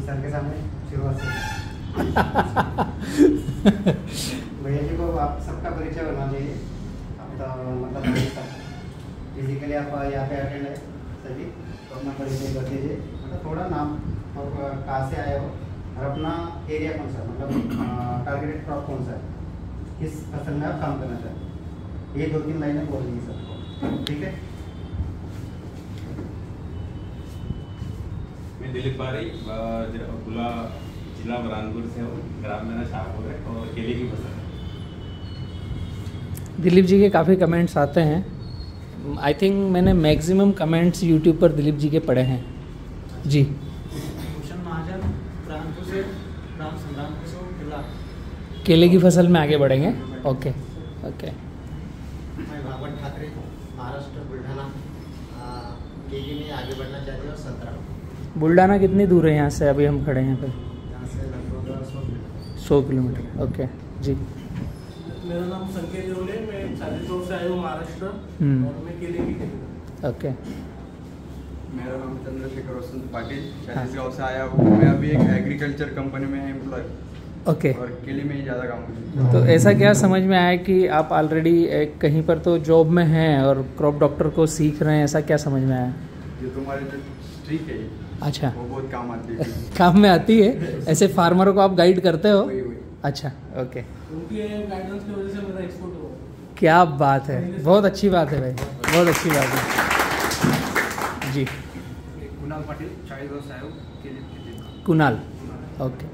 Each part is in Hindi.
सर के सामने शुरुआत से भैया जी को आप सबका परिचय होना चाहिए। आप मतलब फिजिकली आप यहाँ पे अटेंड है सभी, तो अपना परिचय कर दीजिए, मतलब थोड़ा नाम और कहाँ से आए हो और अपना एरिया कौन सा, मतलब टारगेटेड क्रॉप कौन सा है, किस फसल में आप काम करना चाहते हैं, ये 2-3 लाइनें बोल दीजिए सबको, ठीक है। मैं दिलीप पारी जिला बुरहानपुर से हूँ, ग्राम मेरा शाहपुर है और केले की फसल है। दिलीप जी के काफ़ी कमेंट्स आते हैं। आई थिंक मैंने मैक्सिमम कमेंट्स यूट्यूब पर दिलीप जी के पढ़े हैं जी। भूषण महाजन बुरहानपुर से, राम संग्रामपुर से जिला। केले की फसल में आगे बढ़ेंगे, ओके ओके। मैं भागवत ठाकरे महाराष्ट्र बुल्ढाना केली में आगे बढ़ना चाहते हैं और संतरा। बुल्ढाना कितनी दूर है यहाँ से, अभी हम खड़े हैं यहाँ पर? यहाँ से लगभग 100 किलोमीटर, ओके जी। मेरा नाम संकेत जोले, मैं 40 से आया हूँ महाराष्ट्र और मैं केले की खेती करता हूँ। ओके। मेरा नाम चंद्रशेखर वसंत पाटिल, 40 गाँव से आया हूँ। मैं अभी एक एग्रीकल्चर कंपनी में एम्प्लॉय ओके। और केले में ही ज़्यादा काम करता हूँ। तो ऐसा क्या समझ में आया कि आप ऑलरेडी कहीं पर तो जॉब में हैं और क्रॉप डॉक्टर को सीख रहे हैं, ऐसा क्या समझ में आया? जो तुम्हारे जो ट्रिक है अच्छा, वो बहुत काम आती है। काम में आती है, ऐसे फार्मरों को आप गाइड करते हो? वही। अच्छा ओके, उनकी गाइडेंस की वजह से मेरा एक्सपोर्ट हुआ। क्या बात है, बहुत अच्छी बात है भाई, बहुत अच्छी बात है जी। कुणाल पाटिल, 40 गाँव से आया हूँ, केले की खेती। कुणाल, ओके।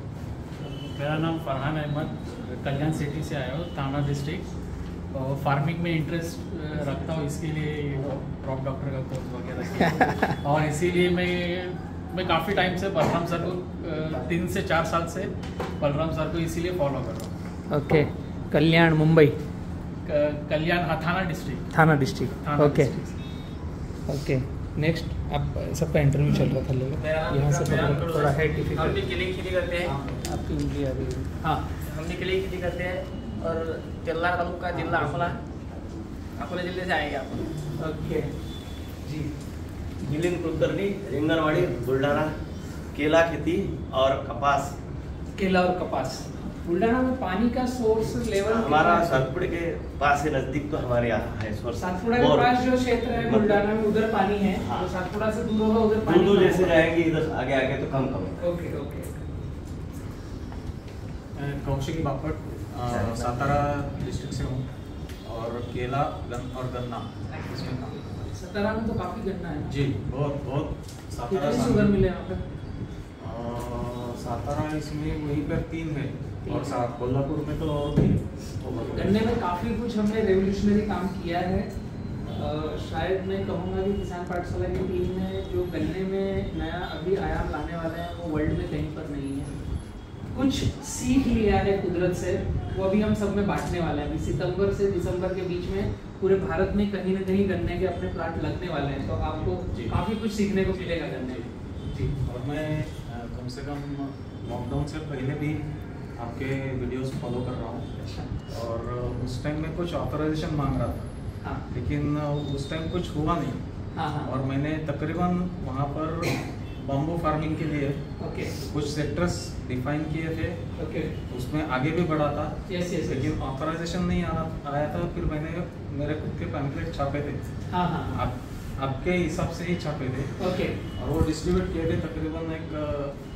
मेरा नाम फरहान अहमद, कल्याण सिटी से आया हूँ, थाना डिस्ट्रिक्ट, और फार्मिंग में इंटरेस्ट रखता हूँ, इसके लिए क्रॉप डॉक्टर का कोर्स वगैरह किया और इसीलिए मैं काफ़ी टाइम से बलराम सर को 3 से 4 साल से बलराम सर को इसीलिए फॉलो कर रहा हूँ। ओके, कल्याण मुंबई, कल्याण, हाँ, थाना डिस्ट्रिक्ट। थाना डिस्ट्रिक्ट, ओके ओके। नेक्स्ट, आप सबका इंटरव्यू चल रहा था, लेकिन यहाँ से थोड़ा है हम डिफिकल्ट। भी केले की खेती करते हैं। आपकी उंगली आ रही है। हाँ, हम भी केले की खेती करते हैं और तेल्ला तालुका जिला अकोला जिले से आएंगे आप। ओके जी। मिलिंद कुलकर्णी, रिंगनवाड़ी, बुल्ढाना, केला खेती और कपास। केला और कपास। बुल्ढाना में पानी का सोर्स लेवल हमारा सातपुड़ा के पास है, नजदीक तो हमारे यहाँ है सोर्स। सातपुड़ा के पास जो क्षेत्र है बुल्ढाना में, उधर पानी है। हाँ। तो सातपुड़ा से दूर होगा, उधर पानी दूर कम जैसे होगा। जाएंगे इधर आगे आगे तो कम होगा। Okay okay. मैं कौशिक बापट सातारा डिस्ट्रिक्ट से हूँ और केला और गन्ना इसमें काम। सातारा में तो काफी गन्ना है जी, बहुत सातारा कितने शुगर मिले यहाँ पे? सातारा इसमें वहीं पर 3 है और कोल्हापुर में तो और भी है। गन्ने में काफी कुछ हमने रेवोल्यूशनरी काम किया है। शायद मैं कहूँगा कि किसान पाठशाला की टीम ने जो गन्ने में नया अभी आयाम लाने वाले हैं वो वर्ल्ड में कहीं पर नहीं है। कुछ सीख लिया है कुदरत से, वो अभी हम सब में बांटने वाले हैं। अभी सितंबर से दिसंबर के बीच में पूरे भारत में कहीं न कहीं गन्ने के अपने प्लांट लगने वाले हैं, तो आपको काफ़ी कुछ सीखने को मिलेगा गन्ने में जी। और मैं कम से कम लॉकडाउन से पहले भी आपके वीडियोस फॉलो कर रहा हूँ और उस टाइम में कुछ ऑथराइजेशन मांग रहा था। हाँ लेकिन उस टाइम कुछ हुआ नहीं। हाँ हाँ। और मैंने तकरीबन वहाँ पर बम्बू फार्मिंग के लिए ओके कुछ सेक्टर्स डिफाइन किए थे, ओके। उसमें आगे भी बढ़ा था। Yes yes. लेकिन ऑथराइजेशन नहीं आया था। फिर मैंने मेरे खुद के पैम्पलेट छापे थे। हाँ हाँ। आपके हिसाब से ही छापे थे ओके। और वो डिस्ट्रीब्यूट किए थे। तकरीबन एक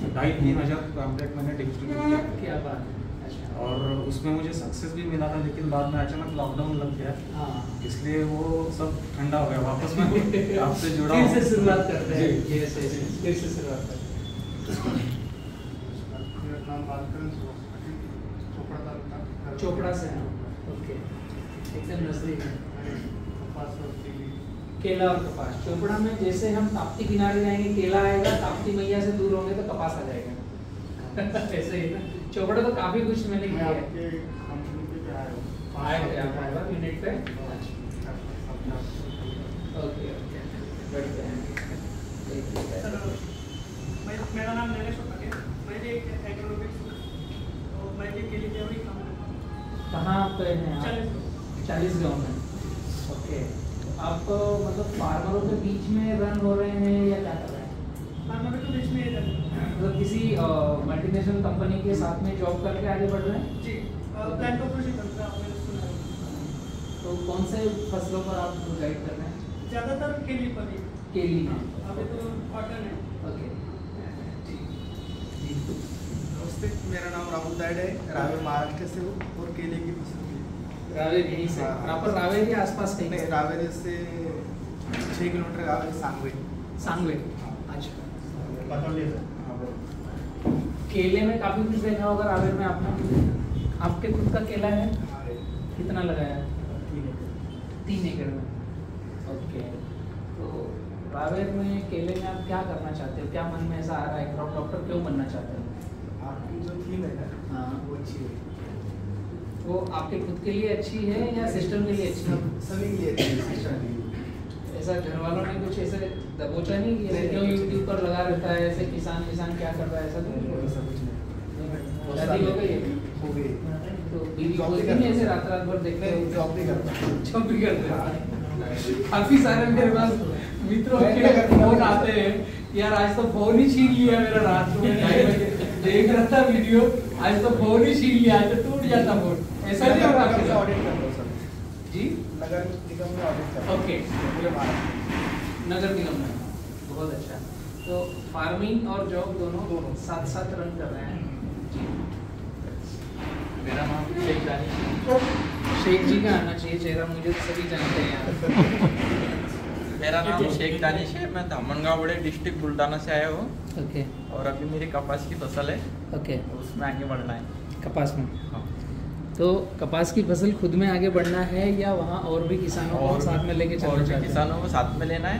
2,500-3 हज़ार पैम्पलेट मैंने डिस्ट्रीब्यूट किया। क्या बात है। अच्छा। और उसमें मुझे सक्सेस भी मिला था, लेकिन बाद में अचानक लॉकडाउन लग गया, हाँ, इसलिए वो सब ठंडा हो गया। वापस मैं आपसे जुड़ा फिर हूँ। से शुरुआत करते हैं। जी। यस यस, फिर से शुरुआत करते हैं। मेरा नाम बालकरण चोपड़ा तालुका चोपड़ा से हैं, ओके, एकदम नजदीक है। कपास और केली। केला और कपास। चोपड़ा में जैसे हम ताप्ती किनारे जाएंगे केला आएगा, ताप्ती मैया से दूर होंगे तो कपास आ जाएगा। ऐसे ही ना, चोपड़ा तो काफी कुछ मैंने मैं किया है। आपके कंपनी पे आया हूँ। आए थे आप आए बार यूनिट पे? ओके ओके, बढ़ते हैं। मेरा नाम नरेश है। मैं एक एग्रोनॉमिक्स तो मैं ये केले की अभी काम करता हूँ। कहाँ पे हैं आप? 40 गाँव में। ओके, आप मतलब फार्मरों के बीच में रन हो रहे हैं या क्या कर रहे हैं? फार्मा में तो बीच में इधर मतलब किसी मल्टीनेशनल कंपनी के साथ में जॉब करके आगे बढ़ रहे हैं? जी प्लांट ऑपरेशन करता है आपने सुना है। तो कौन से फसलों पर आप गाइड कर रहे हैं? ज़्यादातर केली पर ही केली में। अभी तो कॉटन है। ओके। नमस्ते, मेरा नाम राहुल दाइड है, रावेर महाराष्ट्र से हूँ और केले की फसल की। रावेर यहीं से? हाँ। प्रॉपर रावेर के आसपास कहीं? नहीं, रावेर से 6 किलोमीटर रावेर सांगवे। सांगवे। अच्छा। पतौड़ी से। हाँ, बरोबर। केले में काफी कुछ देखा होगा रावेर में आपने। आपके खुद का केला है? कितना लगाया है? 3 एकड़ में। ओके। तो रावेर में केले में आप क्या करना चाहते हो? क्या मन में ऐसा आ रहा है? क्रॉप डॉक्टर क्यों बनना चाहते हो? आपकी जो थीम है ना, हाँ। वो अच्छी है। वो आपके खुद के लिए अच्छी है या सिस्टम के लिए अच्छी है? सभी के लिए अच्छी है। ऐसा घर वालों ने कुछ ऐसे दबोचा नहीं कि ऐसे क्यों यूट्यूब पर लगा रहता है, ऐसे किसान क्या कर रहा है, ऐसा तो नहीं? ऐसा कुछ नहीं। शादी हो गई है? हो गई। तो बीवी बोलती नहीं ऐसे रात भर देखते हो? जॉब भी करता हूँ। जॉब भी करते हो? काफी सारे मेरे पास मित्रों के फोन आते हैं, यार आज तो फोन ही छीन लिया मेरा, रात को मैं 2:30 बजे देख रहा था वीडियो, आज तो फोन ही छीन लिया, आज तो टूट जाता फोन। ऐसा नहीं हो रहा आपके साथ? ऑडिट करता हूँ सर। जी? नगर निगम में ऑडिट करता हूँ। ओके। पूरे महाराष्ट्र। नगर निगम में। बहुत अच्छा। तो फार्मिंग और जॉब दोनों साथ साथ रन कर रहे हैं। जी। मेरा नाम शेख दानिश। शेख जी का आना चाहिए चेहरा, मुझे तो सभी जानते हैं यार। मेरा नाम शेख दानिश है, मैं धामनगांव बड़े डिस्ट्रिक्ट बुल्डाना से आया हूँ ओके। और अभी मेरी कपास की फसल है, ओके। उसमें आगे बढ़ना है। कपास में? हाँ। तो कपास की फसल खुद में आगे बढ़ना है या वहाँ और भी किसानों को साथ में लेके और चलना भी चाहते हैं? किसानों को साथ में लेना है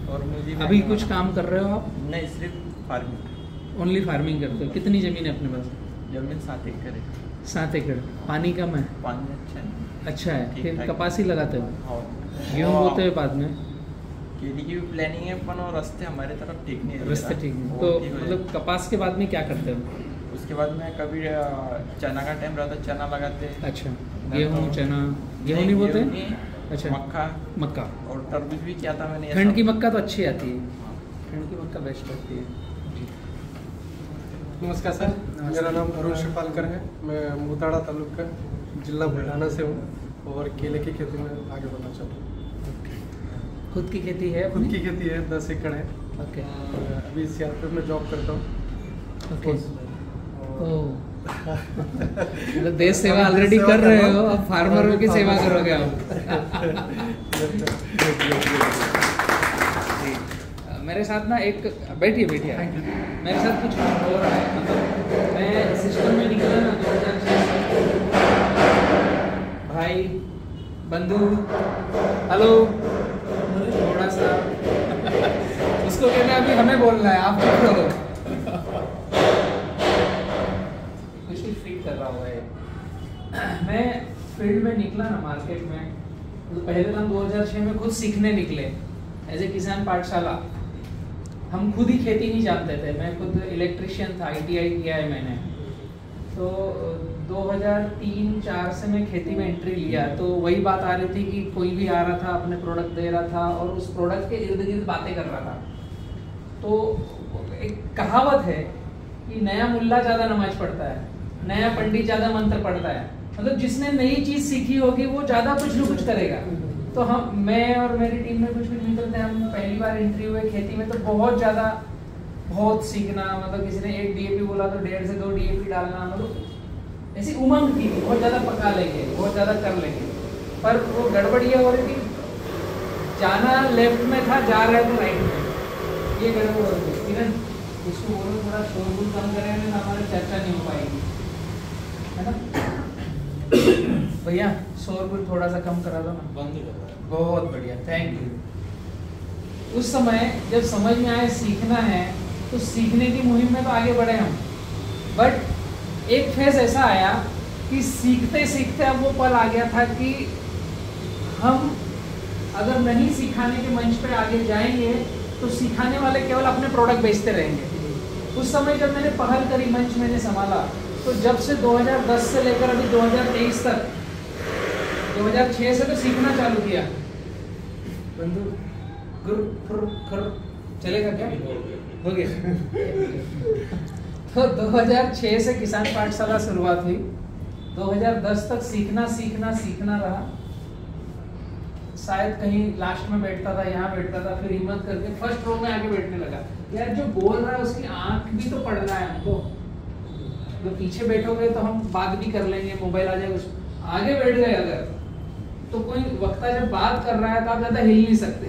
और मुझे भी अभी आगे कुछ बढ़ना काम कर रहे हो आप? है। नहीं, सिर्फ फार्मिंग। ओनली फार्मिंग करते हो? कितनी ज़मीन है अपने पास? जमीन 7 एकड़ है। 7 एकड़। पानी कम है? पानी अच्छा है। अच्छा है। ठीक फिर ठाक। कपास ही लगाते हो? हाँ। गेहूँ बोते हो बाद में? केली की भी प्लानिंग है पर और रास्ते हमारे तरफ ठीक नहीं है। रास्ते ठीक नहीं। वो तो ठीक हो मतलब कपास के बाद में क्या करते हो? जाए। उसके बाद में कभी चना का टाइम रहता है, चना लगाते हैं। अच्छा। गेहूँ, चना? गेहूँ नहीं बोते? गेहूं नहीं, अच्छा। मक्का मक्का। और तरबूज भी किया था मैंने। ये ठंड सब। की मक्का तो अच्छी आती है। हाँ। ठंड की मक्का बेस्ट होती है। नमस्कार सर, मेरा नाम अरुण शिपालकर है। मैं मोताड़ा तालुका जिला बुल्ढाना से हूँ और केले की खेती में आगे बढ़ना चाहता हूँ। खुद की खेती है? खुद की खेती है, 10 एकड़ है। ओके। और अभी सीआरपीएफ में जॉब करता हूँ। ओके। और ओह। मतलब देश सेवा ऑलरेडी कर रहे हो, अब फार्मरों की सेवा करोगे आप। मेरे साथ ना एक बैठिए मेरे साथ कुछ हो रहा है। मतलब मैं सिस्टम में निकला ना 2006 भाई बंधु हेलो थोड़ा सा उसको कहना अभी हमें बोलना है, आप चुप रहो। कुछ भी फीड कर रहा हुआ है। मैं फील्ड में निकला ना मार्केट में, तो पहले तो हम 2006 में खुद सीखने निकले एज ए किसान पाठशाला। हम खुद ही खेती नहीं जानते थे, मैं खुद इलेक्ट्रिशियन था, ITI किया है मैंने। तो 2003-04 से मैं खेती में एंट्री लिया, तो वही बात आ रही थी कि कोई भी आ रहा था अपने प्रोडक्ट दे रहा था और उस प्रोडक्ट के इर्द गिर्द बातें कर रहा था। तो एक कहावत है कि नया मुल्ला ज़्यादा नमाज पढ़ता है, नया पंडित ज़्यादा मंत्र पढ़ता है। मतलब जिसने नई चीज़ सीखी होगी वो ज़्यादा कुछ न कुछ करेगा। तो मैं और मेरी टीम में कुछ मित्र थे, हम पहली बार एंट्री हुए खेती में, तो बहुत सीखना। मतलब किसी ने 1 DAP बोला तो 1.5 से 2 DAP डालना, मतलब ऐसी उमंग थी बहुत ज़्यादा पका लेंगे, बहुत ज़्यादा कर लेंगे। पर वो गड़बड़ ये हो रही थी, जाना लेफ्ट में था, जा रहे थे राइट में, ये गड़बड़ हो रही थी। किरण उसको बोलो थोड़ा शोरगुल कम करें, नहीं हमारी चर्चा नहीं हो पाएगी, है ना भैया? शोरगुल थोड़ा सा कम करा दो ना। बंद कर। बहुत बढ़िया, थैंक यू। उस समय जब समझ में आए सीखना है तो सीखने की मुहिम में तो आगे बढ़े हम, बट एक फेज ऐसा आया कि सीखते सीखते अब वो पल आ गया था कि हम अगर नहीं सिखाने के मंच पे आगे जाएंगे तो सिखाने वाले केवल अपने प्रोडक्ट बेचते रहेंगे। उस समय जब मैंने पहल करी, मंच मैंने संभाला, तो जब से 2010 से लेकर अभी 2023 तक, 2006 से तो सीखना चालू किया। बंधु गुर खुर खुर चलेगा क्या? हो गया। तो 2006 से किसान पाठशाला शुरुआत हुई, 2010 तक सीखना रहा। शायद कहीं लास्ट में बैठता था, यहाँ बैठता था, फिर हिम्मत करके फर्स्ट रो में आके बैठने लगा। यार जो बोल रहा है उसकी आंख भी तो पढ़ना है हमको। तो पीछे बैठोगे तो हम बात भी कर लेंगे, मोबाइल आ जाएगा। आगे बैठ गए अगर तो कोई वक्ता जब बात कर रहा है तो आप ज्यादा हिल नहीं सकते,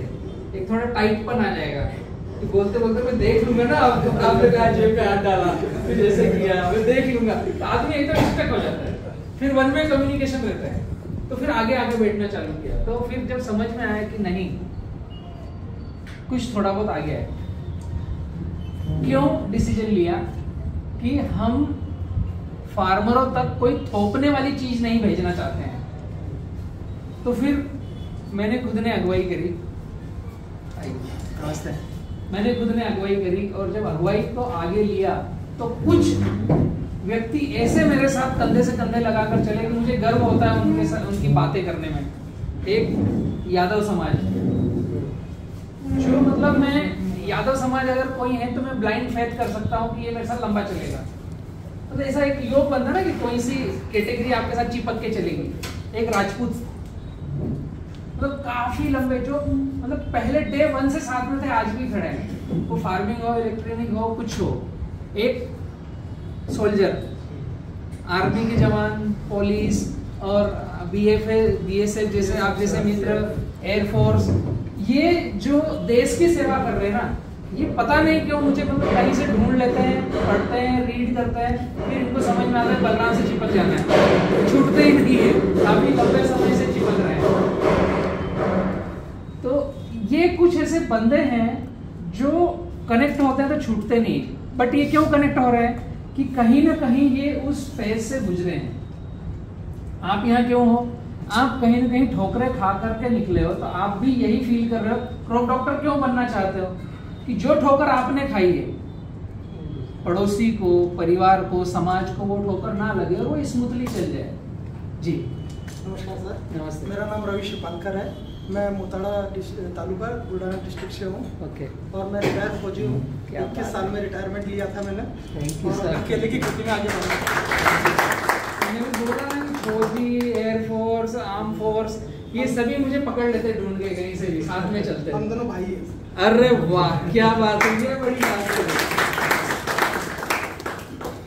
एक थोड़ा टाइटपन आ जाएगा कि बोलते बोलते मैं देख लूंगा ना, आपने कहा जेब पे हाथ डाला, फिर जैसे किया मैं देख लूंगा, तो आदमी एकदम स्टक हो जाता है। फिर वन वे कम्युनिकेशन रहता है, तो फिर आगे बैठना चालू किया। तो फिर जब समझ में आया कि नहीं कुछ थोड़ा बहुत आ गया है, क्यों डिसीजन लिया कि हम फार्मरों तक कोई थोपने वाली चीज नहीं भेजना चाहते हैं। तो फिर मैंने खुद ने अगुवाई करी, नमस्ते, मैंने खुद ने अगुवाई करी, और जब अगुवाई को आगे लिया तो कुछ व्यक्ति ऐसे मेरे साथ कंधे से कंधे लगाकर चले कि मुझे गर्व होता है उनके साथ, उनकी बातें करने में। एक यादव समाज, जो मतलब मैं यादव समाज अगर कोई है तो मैं ब्लाइंड फेथ कर सकता हूँ कि ये मेरे साथ लंबा चलेगा। तो ऐसा एक योग बनता ना कि कोई सी कैटेगरी आपके साथ चिपक के चलेगी। एक राजपूत मतलब काफी लंबे, जो मतलब पहले डे 1 से साथ में थे, आज भी खड़े हैं। वो फार्मिंग हो, इलेक्ट्रॉनिक हो, कुछ हो। एक सोल्जर, आर्मी के जवान, पुलिस और बीएसएफ जैसे आप जैसे मित्र, एयरफोर्स, ये जो देश की सेवा कर रहे हैं ना, ये पता नहीं क्यों मुझे मतलब कहीं से ढूंढ लेते हैं, पढ़ते हैं, रीड करते हैं, फिर इनको समझ में आता है बलराम से चिपक जाना है, छूटते ही नहीं है, काफी लंबे समय से चिपक रहे हैं। तो ये कुछ ऐसे बंदे हैं जो कनेक्ट होते हैं तो छूटते नहीं। बट ये क्यों कनेक्ट हो रहे हैं कि कहीं ना कहीं ये उस फेज से गुजरे हैं। आप यहाँ क्यों हो? आप कहीं ना कहीं ठोकरे खा करके निकले हो, तो आप भी यही फील कर रहे हो। क्रॉप डॉक्टर क्यों बनना चाहते हो कि जो ठोकर आपने खाई है, पड़ोसी को, परिवार को, समाज को वो ठोकर ना लगे और वो स्मूथली चल जाए। जी नमस्कार सर। नमस्ते। मेरा नाम रवि शिपालकर है, मैं मोताड़ा तालुका बुल्ढाना डिस्ट्रिक्ट से हूँ। ओके। और मैं रिटायर फौजी हूँ। क्या 21 साल में रिटायरमेंट लिया था मैंने। थैंक यू और सर। केले की खेती में आगे बढ़ा। मैंने बोला ना कि फौजी, एयरफोर्स, आर्म फोर्स, ये सभी मुझे पकड़ लेते ढूंढ के कहीं से भी, साथ में चलते। हम दोनों भाई हैं। अरे वाह, क्या बात है, ये बड़ी बात है।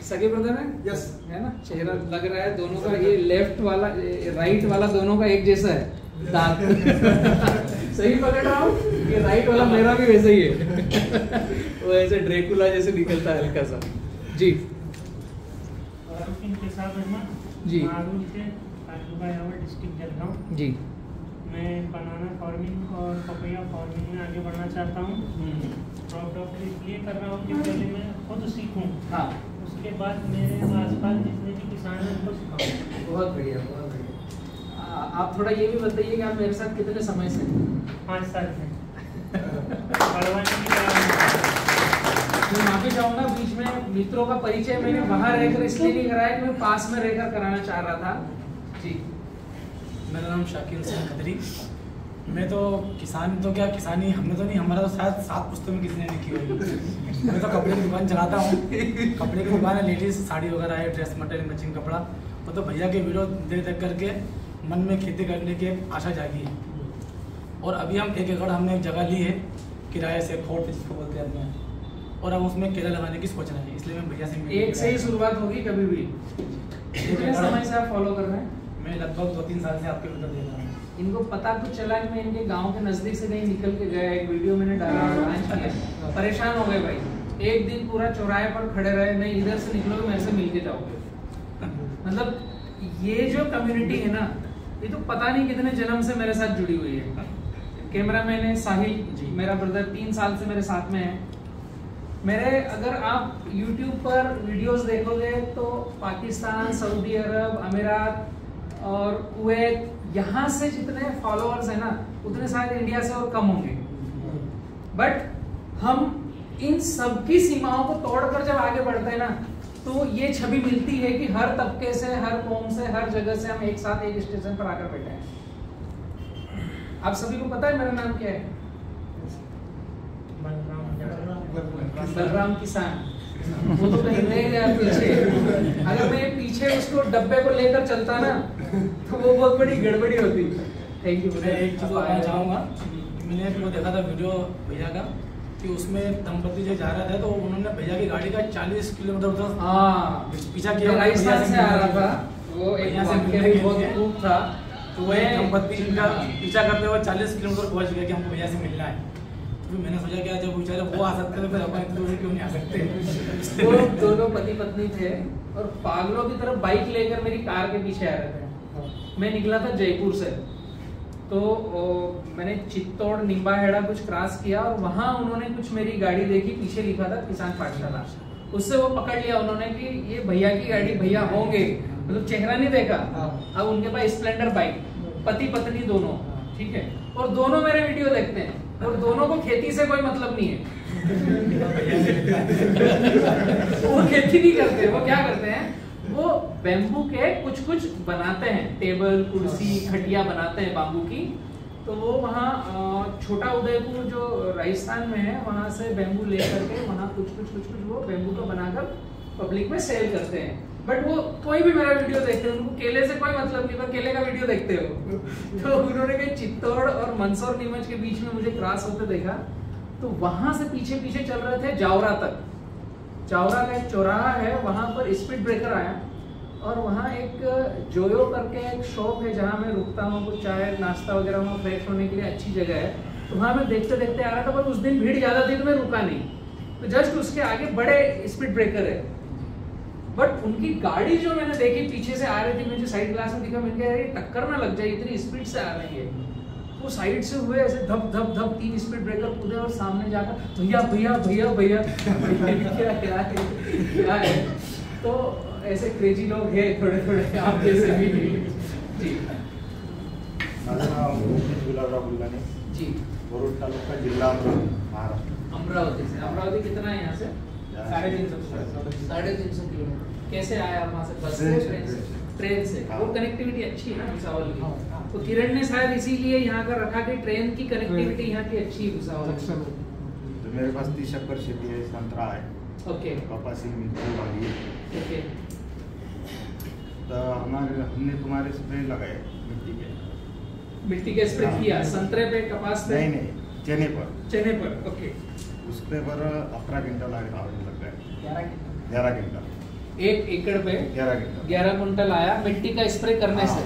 सगे ब्रदर है? यस। है ना, चेहरा लग रहा है दोनों का, ये लेफ्ट वाला राइट वाला दोनों का एक जैसा है दांत। सही पकड़ रहा हूँ? ये राइट वाला मेरा भी वैसे ही है। वो ऐसे ड्रेकुला जैसे निकलता है हल्का सा। जी जी डिस्ट्रिक्ट जलगांव। जी। मैं बनाना फार्मिंग और पपैया फार्मिंग में आगे बढ़ना चाहता हूँ। क्रॉप डॉक्टर इसलिए कर रहा हूँ कि पहले मैं खुद सीखूँ, हाँ, उसके बाद मेरे आसपास जितने भी किसान हैं उनको सिखाऊँ। बहुत बढ़िया, बहुत बढ़िया। आप थोड़ा ये भी बताइए कि आप मेरे साथ कितने समय से? 5 साल से। मैं माफी चाहूंगा, बीच में मित्रों का परिचय मैंने वहां रहकर इसलिए नहीं कराया कि मैं पास में रहकर कराना चाह रहा था। जी। मेरा नाम शाकिल सिंह खदरी। मैं तो किसान तो क्या किसानी हमने तो नहीं, हमारा तो शायद 7 पुस्तकों में किसी ने लिखी हुई। मैं तो कपड़े की दुकान चलाता हूँ। कपड़े की दुकान है, लेडीज साड़ी वगैरह है, ड्रेस मटेरियल, मैचिंग कपड़ा। वो तो भैया के वीडियो देख करके मन में खेती करने की एक आशा जागी है। और अभी हम 1 एकड़ हमने एक जगह ली है किराए से, खोट जिसको बोलते हैं अपने, और हम उसमें केला लगाने की सोच रहे हैं। इसलिए मैं भैया से एक से ही शुरुआत होगी कभी भी? कितने समय से आप फॉलो कर रहे हैं? मैं लगभग 2-3 साल से आपके वीडियो देख रहा हूँ। इनको पता तो चला कि मैं इनके गांव के नजदीक से कहीं निकल के गया, एक वीडियो मैंने डाला, लॉन्च किया, परेशान हो गए भाई। एक दिन पूरा चौराहे पर खड़े रहे, नहीं इधर से निकलोगे मेरे से मिलके जाओगे। मतलब ये जो कम्युनिटी है ना, ये तो पता नहीं कितने जन्म से मेरे साथ जुड़ी हुई है। कैमरामैन है साहिल, मेरा ब्रदर 3 साल से मेरे साथ में है। मेरे अगर आप YouTube पर वीडियोस देखोगे तो पाकिस्तान, सऊदी अरब, अमीरात और कुवैत, यहाँ से जितने फॉलोअर्स हैं ना, उतने शायद इंडिया से और कम होंगे। बट हम इन सब की सीमाओं को तोड़कर जब आगे बढ़ते हैं ना, तो ये छवि मिलती है कि हर तबके से, हर कौम से, हर जगह से हम एक साथ एक स्टेशन पर आकर बैठे हैं। आप सभी को पता है मेरा नाम क्या है? बलराम किसान, वो तो कहीं रह गया पीछे। अगर मैं पीछे उसको डब्बे को लेकर चलता ना तो वो बहुत बड़ी गड़बड़ी होती। Thank you. मैं एक चीज़ बताना चाहूँगा, मैंने वो देखा था वीडियो भैया का कि उसमें दंपति जो जा रहे थे तो उन्होंने भैया की गाड़ी का 40 किलोमीटर पीछा किया, राजस्थान से आ रहा था वो, एक यहाँ से बहुत मिलने के लिए खूब था, तो वह दंपति का पीछा करते हुए 40 किलोमीटर पहुँच गया कि हमको भैया से मिलना है। तो मैंने सोचा क्या जब बेचारे वो आ सकते थे फिर अपन इतने दूर क्यों नहीं आ सकते। वो दोनों पति पत्नी थे और पागलों की तरफ बाइक लेकर मेरी कार के पीछे आ रहे थे। मैं निकला था जयपुर से, तो मैंने चित्तौड़ निम्बाहेड़ा कुछ क्रॉस किया और वहां उन्होंने कुछ मेरी गाड़ी देखी, पीछे लिखा था किसान पाठशाला। उससे वो पकड़ लिया उन्होंने कि ये भैया की गाड़ी, भैया होंगे, मतलब चेहरा नहीं देखा। अब उनके पास स्प्लेंडर बाइक, पति पत्नी दोनों, ठीक है, और दोनों मेरे वीडियो देखते हैं और दोनों को खेती से कोई मतलब नहीं है। वो खेती नहीं करते, वो क्या करते हैं, वो बैम्बू के कुछ बनाते हैं, टेबल कुर्सी खटिया बनाते हैं बाम्बू की। तो वो वहाँ छोटा उदयपुर जो राजस्थान में है वहाँ से बैम्बू लेकर के वहाँ कुछ वो बैम्बू का बनाकर पब्लिक में सेल करते हैं। बट वो कोई भी मेरा वीडियो देखते हैं, उनको केले से कोई मतलब नहीं, पर केले का वीडियो देखते हो। तो उन्होंने कहीं चित्तौड़ और मंदसौर नीमच के बीच में मुझे क्रॉस होते देखा, तो वहां से पीछे चल रहे थे जावरा तक। जावरा का एक चौराहा है, वहां पर स्पीड ब्रेकर आया और वहाँ एक जोयो करके एक शॉप है जहाँ मैं रुकता हूँ, कुछ चाय नाश्ता वगैरह वहाँ फ्रेश होने के लिए अच्छी जगह है। तो वहाँ मैं देखते देखते आ रहा था, पर उस दिन भीड़ ज्यादा थी तो मैं रुका नहीं। तो जस्ट उसके आगे बड़े स्पीड ब्रेकर है, बट उनकी गाड़ी जो मैंने देखी पीछे से आ रही थी, मुझे साइड ग्लास में दिखा, मैंने कहा ये टक्कर ना लग जाए, इतनी स्पीड से आ रही है। वो साइड से हुए ऐसे धप धप धप 3 स्पीड ब्रेकर कूदे और सामने जाकर भैया भैया भैया भैया क्या है। तो ऐसे क्रेजी लोग हैं थोड़े आप जैसे भी। जी माझं नाव गुलाबराव बुल्लाने जी, वरुड तालुका जिल्हा अमरावती महाराष्ट्र। अमरावती से। अमरावती कितना है यहाँ से? 350 किलोमीटर। कैसे आए आप वहाँ से? बस से, ट्रेन से? ट्रेन से। वो कनेक्टिविटी अच्छी है ना भुसावल की। तो किरण ने शायद इसीलिए यहाँ का रखा कि ट्रेन की कनेक्टिविटी यहाँ की अच्छी है भुसावल। तो मेरे पास 30 एकड़ शेती है, संतरा है, ओके, कपासी मिर्ची वाली है। ओके। तो हमने तुम्हारे स्प्रे लगाए मिट्टी के स्प्रे किया संतरे पे, कपास पे? नहीं, चने पर। ओके। उसके पर 11 क्विंटल आवरेज लग गए। 11 क्विंटल 1 एकड़ पे 11 क्विंटल आया मिट्टी का स्प्रे करने से।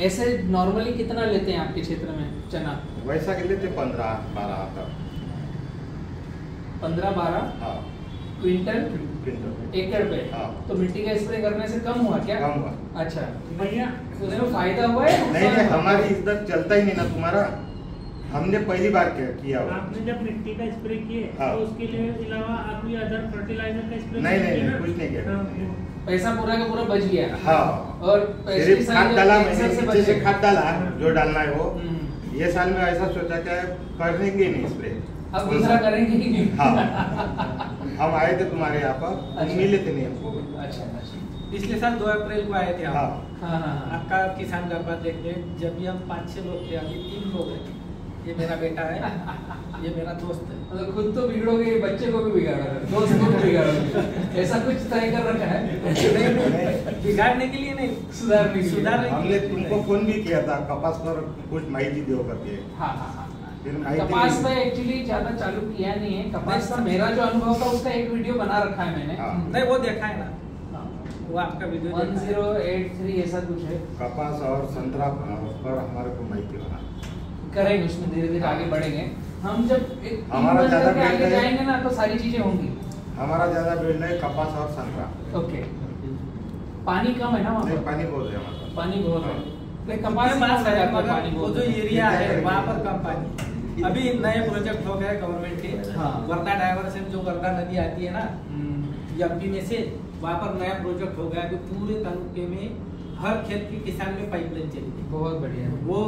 ऐसे नॉर्मली कितना लेते हैं आपके क्षेत्र में चना? वैसा के लेते 15-12 आता। 15-12 क्विंटल एकड़ पे। तो मिट्टी का स्प्रे करने से कम हुआ क्या? कम हुआ। अच्छा भैया, उसमें फायदा हुआ है? नहीं, हमारी इधर चलता ही नहीं ना तुम्हारा। हमने पहली बार किया। आपने जब मिट्टी का स्प्रे किए तो उसके लिए अलावा आप कोई अदर फर्टिलाइजर का स्प्रे? नहीं, कुछ नहीं किया। पैसा पूरा का पूरा बच गया। हाँ, और सिर्फ खाद डाला, मैंने से खाद डाला जो डालना है वो। ये साल में ऐसा सोचा क्या करेंगे नहीं स्प्रे, अब दूसरा करेंगे ही नहीं। हाँ, हम आए थे तुम्हारे यहाँ पर, मिले थे नहीं हमको। अच्छा, पिछले साल 2 अप्रैल को आए थे आप। हाँ। आपका किसान दरबार देखने। जब भी हम 5-6 लोग थे, अभी 3 लोग हैं। ये मेरा बेटा है, ये मेरा दोस्त है। मतलब खुद तो बिगड़ोगे, बच्चे को भी बिगाड़ोगे, दोस्त को भी बिगाड़ोगे, ऐसा कुछ तय कर रखा है? नहीं, बिगाड़ने के लिए नहीं, सुधारने के लिए। हमने तुमको फोन भी किया था कपास पर कुछ माहिती दो करके। हाँ। कपास पे एक्चुअली ज्यादा चालू किया नहीं है। कपास का मेरा जो अनुभव था उसका एक वीडियो बना रखा है मैंने। नहीं, वो देखा है ना, वो आपका वीडियो 1083 ऐसा कुछ है। कपास और संतरा पर हमारे को माहिती बना करेंगे, उसमें धीरे धीरे आगे बढ़ेंगे। हम जब हमारा ज्यादा आगे जाएंगे ना तो सारी चीजें होंगी। हमारा ज्यादा बेल्ट है कपास और संतरा। ओके। पानी कम है ना वहाँ पर? पानी बहुत है हमारे पास। पानी बहुत है। कपास मगर वो जो एरिया है वहाँ पर कम पानी। अभी नए प्रोजेक्ट हो गए गवर्नमेंट के। वर्धा डाइवर्सन जो वर्धा नदी आती है ना एमपी में से, वहाँ पर नया प्रोजेक्ट हो गया कि पूरे तालुके में हर खेत के किसान में पाइपलाइन चलेगी। बहुत बढ़िया। वो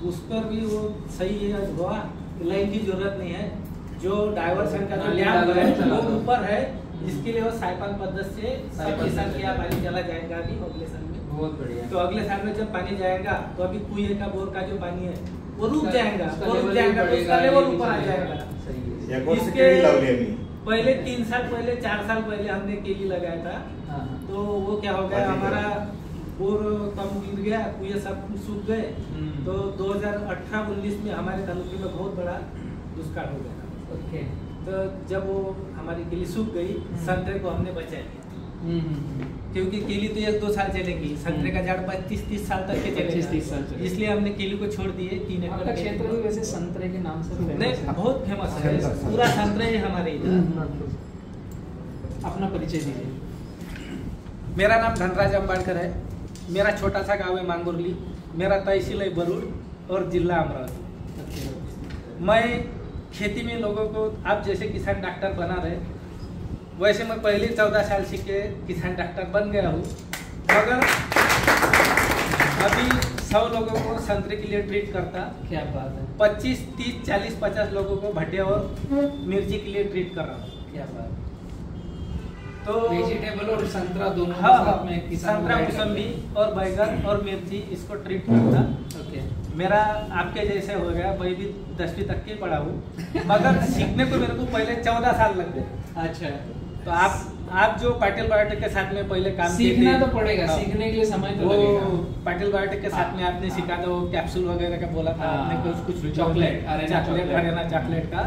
उस पर भी वो सही है, हुआ लाइन की जरूरत नहीं है। जो डाइवर्सन का जो डैम है वो ऊपर है, इसके लिए वो साइपन पद्धति से सब किसान के यहाँ पानी चला जाएगा अभी अगले साल में। बहुत बढ़िया। तो अगले साल में जब पानी जाएगा तो अभी कुएं का बोर का जो पानी है वो रुक जाएगा, तो उसका लेवल ऊपर आ जाएगा। इसके पहले 3 साल पहले 4 साल पहले हमने केली लगाया था। तो वो क्या हो गया, हमारा बोर कम गिर गया, कुएं सब सूख गए। तो 2018-19 में हमारे तालुके में बहुत बड़ा दुष्काल हो गया। ओके। तो जब वो हमारी केली सूख गई, संतरे को हमने बचा लिया। क्योंकि केली तो 1-2 साल चलेगी, संतरे का झाड़ 25-30 साल तक के चलेगा, इसलिए हमने केली को छोड़ दिए। 3 एकड़ का क्षेत्र भी वैसे संतरे के नाम से नहीं बहुत फेमस है, पूरा संतरे है हमारे इधर। अपना परिचय दीजिए। मेरा नाम धनराज अम्बाड़कर है, मेरा छोटा सा गाँव है मांगुरली, मेरा तहसील है बरूड और जिला अमरावती। मैं खेती में लोगों को आप जैसे किसान डॉक्टर बना रहे, वैसे मैं पहले 14 साल सीख के किसान डॉक्टर बन गया हूँ। मगर अभी 100 लोगों को संतरे के लिए ट्रीट करता। क्या बात है। 25, 30, 40, 50 लोगों को भट्टे और मिर्ची के लिए ट्रीट कर रहा हूँ। क्या बात। तो वेजिटेबल और संतरा दोनों हाँ, साथ में किसान संतरा, मौसम्बी और बैगन और मिर्ची इसको ट्रीट करता। ओके। मेरा आपके जैसे हो गया, मैं भी 10वीं तक के पढ़ा हूँ, मगर सीखने को मेरे को पहले 14 साल लग गए। अच्छा। तो आप जो पाटिल बायोटेक के साथ में पहले काम सीखना तो पड़ेगा, सीखने के लिए समय तो लगेगा। पाटिल बायोटेक के साथ में आपने सीखा था, वो कैप्सूल वगैरह का बोला था आपने, कुछ चॉकलेट अरेना चॉकलेट का,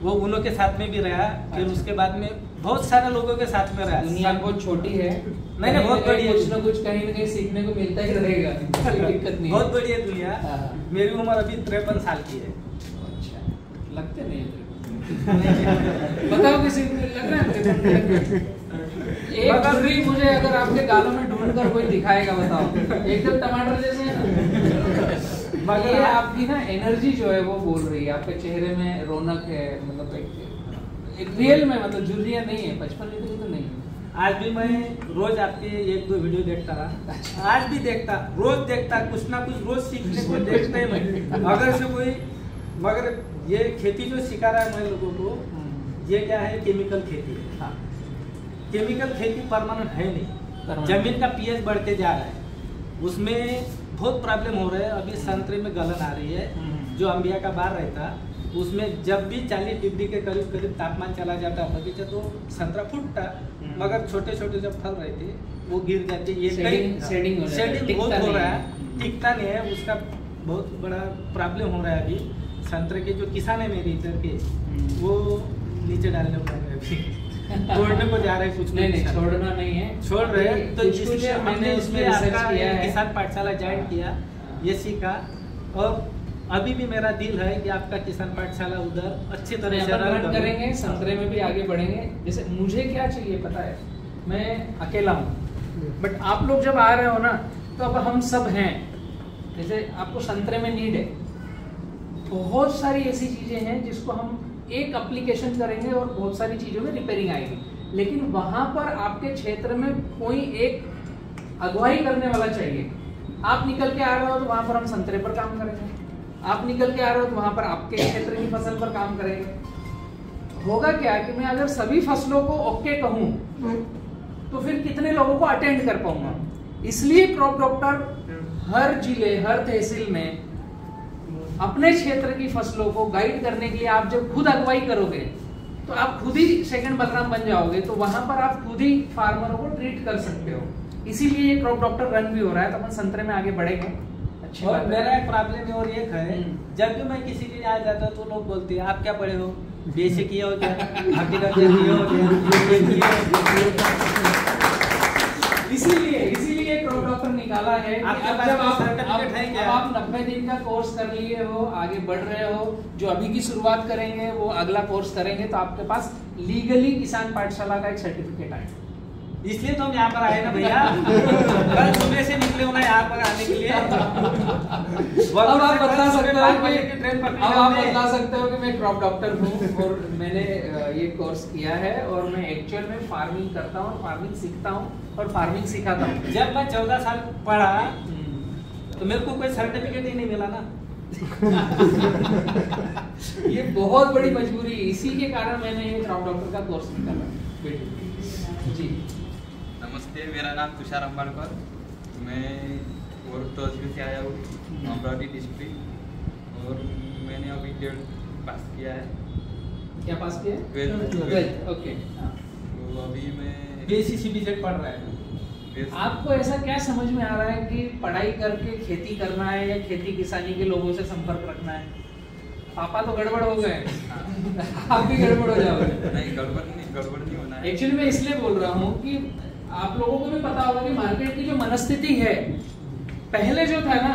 वो उन्हों के साथ में भी रहा। फिर उसके बाद में बहुत सारे लोगों के साथ में रहा। दुनिया बहुत छोटी है, नहीं बहुत बड़ी है, कुछ ना कुछ कहीं ना कहीं सीखने को मिलता ही रहेगा, कोई दिक्कत नहीं। बहुत बड़ी है दुनिया। मेरी उम्र अभी 53 साल की है। अच्छा, लगते नहीं है बताओ किसी को लग रहा है? एक छुरी मुझे अगर आपके गालों में ढूंढ कर कोई दिखाएगा, बताओ। एकदम टमाटर जैसे है ना। मगर ये आपकी ना एनर्जी जो है वो बोल रही है, आपके चेहरे में रौनक है, मतलब एक रियल में, मतलब झुर्रियाँ नहीं है, 55 लीटर तो नहीं है। आज भी मैं रोज आपके 1-2 वीडियो देखता रहा, आज भी देखता, रोज देखता, कुछ ना कुछ रोज सीखने को देखता ही मैं। अगर से कोई, मगर ये खेती जो सिखा रहा है मैं लोगों को, ये क्या है, केमिकल खेती है। हाँ। केमिकल खेती परमानेंट है नहीं, जमीन का पीएच बढ़ते जा रहा है, उसमें बहुत प्रॉब्लम हो रहा है। अभी संतरे में गलन आ रही है, जो अंबिया का बार रहता, उसमें जब भी 40 डिग्री के करीब तापमान चला जाता बगीचा, तो संतरा फूटता, मगर छोटे छोटे जब फल रहते वो गिर जाते। ये शेडिंग बहुत हो रहा है, टिकता नहीं है, उसका बहुत बड़ा प्रॉब्लम हो रहा है। अभी संतरे के जो किसान है मेरे इधर के, वो नीचे डालने को तोड़ने को जा रहे हैं। कुछ नहीं, छोड़ना नहीं है, छोड़ रहे हैं। तो इसलिए हमने इसमें आपका किसान पाठशाला ज्वाइन किया, ये सीखा। और अभी भी मेरा दिल है कि आपका किसान पाठशाला उधर अच्छी तरह से रन करेंगे, संतरे में भी आगे बढ़ेंगे। जैसे मुझे क्या चाहिए पता है, मैं अकेला हूँ, बट आप लोग जब आ रहे हो ना, तो अब हम सब हैं। जैसे आपको संतरे में नीड है, बहुत सारी ऐसी चीजें हैं जिसको हम एक एप्लीकेशन करेंगे और बहुत सारी चीजों में रिपेयरिंग आएगी, लेकिन वहां पर आपके क्षेत्र में कोई एक अगुवाई करने वाला चाहिए। आप निकल के आ रहे हो तो वहां पर हम संतरे पर काम करेंगे, आप निकल के आ रहे हो तो वहां पर आपके क्षेत्र की फसल पर काम करेंगे। होगा क्या कि मैं अगर सभी फसलों को ओके कहूं, तो फिर कितने लोगों को अटेंड कर पाऊंगा। इसलिए क्रॉप डॉक्टर हर जिले, हर तहसील में अपने क्षेत्र की फसलों को गाइड करने के लिए, आप जब खुद अगुवाई करोगे तो आप खुद ही सेकंड बलराम बन जाओगे, तो वहां पर आप खुद ही फार्मरों को ट्रीट कर सकते हो। इसीलिए ये क्रॉप डॉक्टर रन भी हो रहा है, तो अपन संतरे में आगे बढ़ेंगे। अच्छी बात है। मेरा एक प्रॉब्लम और ये है, जब भी मैं किसी के यहाँ जाता तो लोग बोलते हैं आप क्या पढ़े हो, बीएससी किया हो क्या, हॉर्टिकल्चर किया हो क्या। इसीलिए क्रॉप डॉक्टर निकाला है कि अब जब आप 90 दिन का कोर्स कर लिए हो, आगे बढ़ रहे हो, जो अभी की शुरुआत करेंगे वो अगला कोर्स करेंगे, तो आपके पास लीगली किसान पाठशाला का एक सर्टिफिकेट आएगा। इसलिए तो हम यहाँ पर आए ना भैया, कल सुबह से निकले होना यहाँ पर आने के लिए। अब आप बता सकते हो कि मैं क्रॉप डॉक्टर हूँ और मैंने ये कोर्स किया है और मैं एक्चुअल में फार्मिंग करता हूँ, फार्मिंग सीखता हूँ और फार्मिंग सिखाता हूँ। जब मैं 14 साल पढ़ा तो मेरे को कोई सर्टिफिकेट ही नहीं मिला ना। ये बहुत बड़ी मजबूरी, इसी के कारण मैंने ये क्रॉप डॉक्टर का कोर्स निकाला। जी नमस्ते, मेरा नाम तुषार अम्बाड़कर, मैं तहसील से आया हूँ, अमरावती डिस्ट्रिक्ट, और मैंने अभी 12 पास किया है। क्या पास किया? 12th। ओके। तो अभी मैं बीएससी सीबीजेड पढ़ रहा है। आपको ऐसा क्या समझ में आ रहा है कि पढ़ाई करके खेती करना है या खेती किसानी के लोगों से संपर्क रखना है? पापा तो गड़बड़ हो गए, आप भी गड़बड़ हो जाओगे। नहीं, गड़बड़ नहीं होना है। एक्चुअली मैं इसलिए बोल रहा हूँ कि आप लोगों को भी पता होगा कि मार्केट की जो मनस्थिति है, पहले जो था ना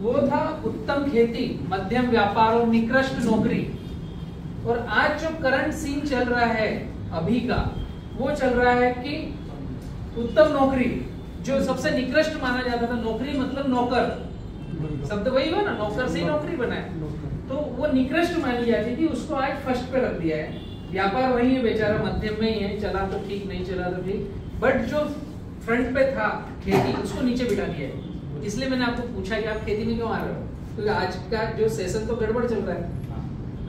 वो था उत्तम खेती, मध्यम व्यापार और निकृष्ट नौकरी। और आज जो करंट सीन चल रहा है अभी का, वो चल रहा है कि उत्तम नौकरी, जो सबसे निकृष्ट माना जाता था, नौकरी मतलब नौकर, शब्द वही हो ना, नौकर से ही नौकरी बना है, तो वो निकृष्ट मानी जाती थी, उसको आज फर्स्ट पे रख दिया है। व्यापार वही है बेचारा, मध्यम में ही है, चला तो ठीक, नहीं चला तो ठीक, बट जो फ्रंट पे था खेती, उसको नीचे बिठा दिया है। इसलिए मैंने आपको पूछा कि आप खेती में क्यों आ रहे हो, क्योंकि आज का जो सेशन तो गड़बड़ चल रहा है।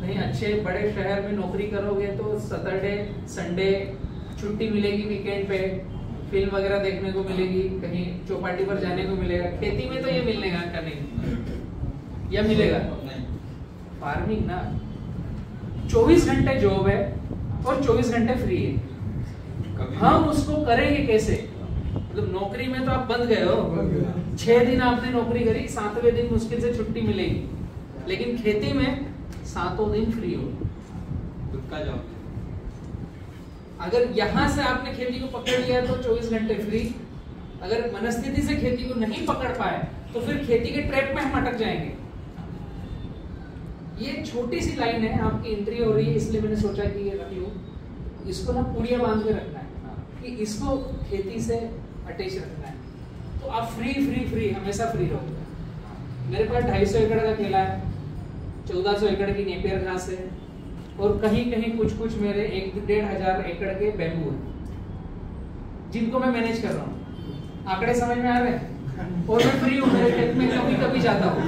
कहीं अच्छे बड़े शहर में नौकरी करोगे तो सैटरडे संडे छुट्टी मिलेगी, वीकेंड पे फिल्म वगैरह देखने को मिलेगी, कहीं चौपाटी पर जाने को मिलेगा। खेती में तो ये मिलने का नहीं, या मिलेगा? फार्मिंग ना 24 घंटे जॉब है और 24 घंटे फ्री है। हम उसको करेंगे कैसे? मतलब नौकरी में तो आप बंद गए हो, 6 दिन आपने नौकरी करी, 7वें दिन मुश्किल से छुट्टी मिलेगी, लेकिन खेती में 7 दिन फ्री हो। खुद का जॉब। अगर यहाँ से आपने खेती को पकड़ लिया तो 24 घंटे फ्री। अगर मनस्थिति से खेती को नहीं पकड़ पाए तो फिर खेती के ट्रैप में हम अटक जाएंगे। ये छोटी सी लाइन है, आपकी एंट्री हो रही है, इसलिए मैंने सोचा कि ये रख लूं। इसको ना पुड़िया बांध के रखना है कि इसको खेती से अटैच रखना है, तो आप फ्री फ्री फ्री हमेशा फ्री रहोगे। मेरे पास 250 एकड़ का केला है, 1400 एकड़ की नेपियर घास है, और कहीं कहीं कुछ मेरे 1-1.5 एकड़ के बैम्बू है, जिनको मैं मैनेज कर रहा हूँ। आंकड़े समझ में आ रहे हैं? और मैं फ्री हूँ, मेरे खेत में कभी कभी जाता हूँ।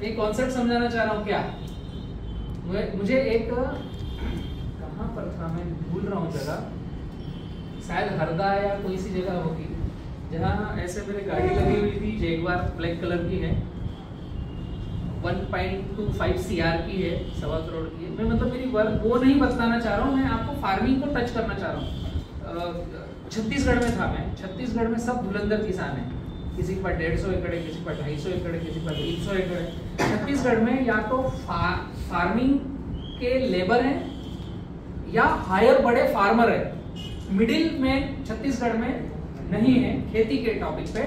एक कॉन्सेप्ट समझाना चाह रहा हूँ। क्या मुझे एक, कहाँ पर था मैं भूल रहा हूँ जगह, शायद हरदा या कोई सी जगह होगी, जहाँ ऐसे मेरे गाड़ी लगी हुई थी, जैगवार ब्लैक कलर की है, 1.25 CR की है, 1.25 करोड़ की है। मैं मतलब मेरी वर्क वो नहीं बताना चाह रहा हूँ, मैं आपको फार्मिंग को टच करना चाह रहा हूँ। छत्तीसगढ़ में था मैं, छत्तीसगढ़ में सब धुलंधर किसान है, किसी के पास 150 एकड़ है, किसी के पास 250 एकड़ है, किसी के पास 300 एकड़ है। छत्तीसगढ़ में या तो फार्मिंग के लेबर हैं या हायर बड़े फार्मर है, मिडिल में छत्तीसगढ़ में नहीं है खेती के टॉपिक पे।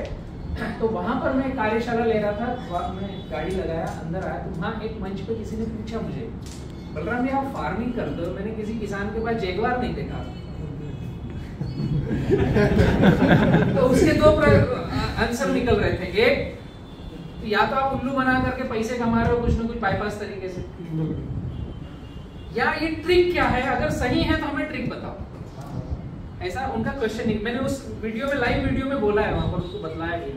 तो वहां पर मैं कार्यशाला ले रहा था, मैं गाड़ी लगाया, अंदर आया, तो वहाँ एक मंच पे किसी ने पूछा मुझे, बलराम आप फार्मिंग करते हो, मैंने किसी किसान के पास जैगवार नहीं देखा। तो उसके 2 आंसर निकल रहे थे। एक, या तो आप उल्लू बना करके पैसे कमा रहे हो कुछ ना कुछ बाईपास तरीके से, या ये ट्रिक क्या है, अगर सही है तो हमें ट्रिक बताओ। ऐसा उनका क्वेश्चन नहीं, मैंने उस वीडियो में, लाइव वीडियो में बोला है, वहां पर उसको बतलाया गया।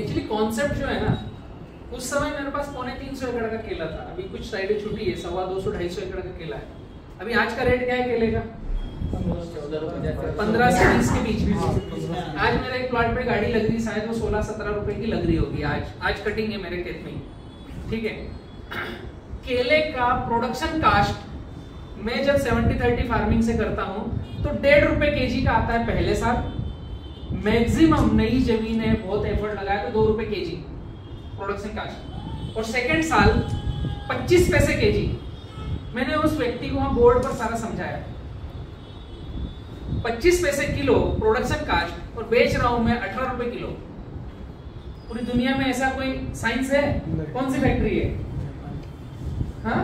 एक्चुअली कॉन्सेप्ट जो है ना, उस समय मेरे पास 350 एकड़ का केला था, अभी कुछ साइडें छुट्टी है, 250-250 एकड़ का केला है। अभी आज का रेट क्या है केले का? 15 से 20 के बीच में। आज मेरा एक प्लॉट पे गाड़ी लग रही, शायद वो 16-17 रुपए की लग रही होगी। आज कटिंग है मेरे खेत में, ठीक है। केले का प्रोडक्शन कास्ट मैं जब 70-30 फार्मिंग से करता हूं तो 1.5 रुपए केजी का आता है पहले साल, मैक्सिमम नई जमीन है, बहुत एफर्ट लगाया तो 2 रुपए केजी प्रोडक्शन कास्ट, और सेकंड साल 25 पैसे केजी। मैंने उस व्यक्ति को वहां बोर्ड पर सारा समझाया, 25 पैसे किलो प्रोडक्शन कास्ट और बेच रहा हूं मैं 18 रुपए किलो। पूरी दुनिया में ऐसा कोई साइंस है? कौन सी फैक्ट्री है? हाँ?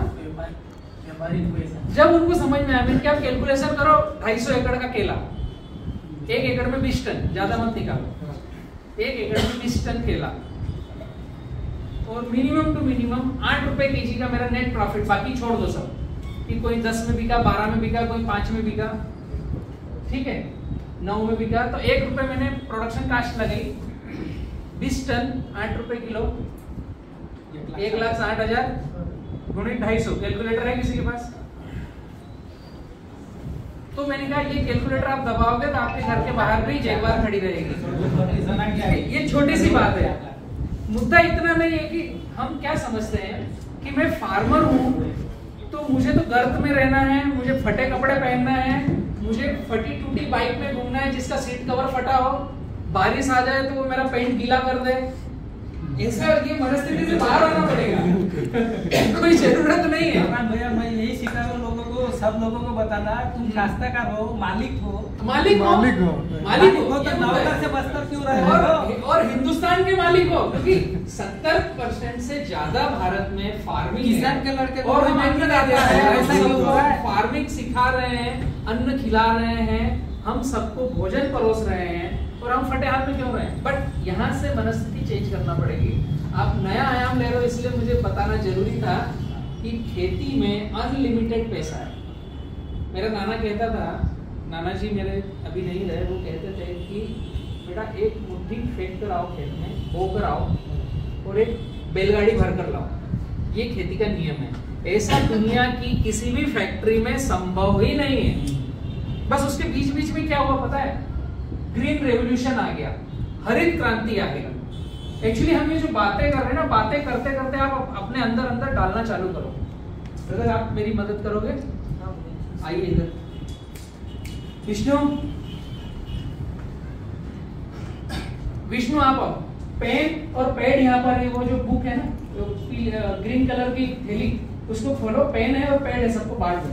जब उनको समझ में आया, मैंने क्या कैलकुलेशन करो, 250 एकड़ का केला, 1 एकड़ में 20 टन, ज्यादा मत निकालो, 1 एकड़ में 20 टन केला, और मिनिमम टू मिनिमम 8 रुपए केजी का मेरा नेट प्रॉफिट। बाकी छोड़ दो सब, कि कोई 10 में बिका, 12 में बिका, कोई 5 में बिका, ठीक है, 9 में बिका, तो 1 रुपए मैंने प्रोडक्शन कास्ट लगाई, 20 टन 8 रुपए किलो, 1,60,000 गुणित 250। कैलकुलेटर है किसी के पास? तो मैंने कहा ये कैलकुलेटर आप दबाओगे तो आपके घर के बाहर भी जैगवार खड़ी रहेगी। ये छोटी सी बात है, मुद्दा इतना नहीं है कि हम क्या समझते हैं कि मैं फार्मर हूँ तो मुझे तो गर्त में रहना है, मुझे फटे कपड़े पहनना है, मुझे फटी टूटी बाइक में घूमना है जिसका सीट कवर फटा हो, बारिश आ जाए तो वो मेरा पेंट गीला कर दे। ऐसा ये मनस्थिति से बाहर आना पड़ेगा। कोई जरूरत नहीं है। भैया मैं यही सिखा हूँ लोगों को, सब लोगों को बताना, तुम काश्तकार हो, मालिक हो तो नौकर से बस्तर क्यों रहे हो, और हिंदुस्तान के मालिक हो, क्योंकि 70% से ज्यादा भारत में फार्मिंग किसान के लड़के और हम फार्मिंग सिखा रहे हैं, अन्न खिला रहे हैं, हम सबको भोजन परोस रहे हैं और हम फटे हाथ में क्यों रहे हैं। बट यहाँ से मनस्थिति चेंज करना पड़ेगी। आप नया आयाम ले रहे हो, इसलिए मुझे बताना जरूरी था कि खेती में अनलिमिटेड पैसा है। मेरा नाना कहता था, नाना जी मेरे अभी नहीं रहे, वो कहते थे कि बेटा एक मुट्ठी फेंक कर आओ खेत में, बो कर आओ और एक बैलगाड़ी भर कर लाओ। ये खेती का नियम है। ऐसा दुनिया की किसी भी फैक्ट्री में संभव ही नहीं है। बस उसके बीच बीच में क्या हुआ पता है? ग्रीन रेवोल्यूशन आ गया, हरित क्रांति आ गया। एक्चुअली हम ये जो बातें कर रहे हैं ना, बातें करते करते आप अपने अंदर अंदर डालना चालू करो। अगर आप मेरी मदद करोगे, आइए इधर। विष्णु आप पेन और पैड यहाँ पर है, वो जो बुक है ना, ग्रीन कलर की थैली, उसको खोलो, पेन है और पैड है, सबको बांट दो।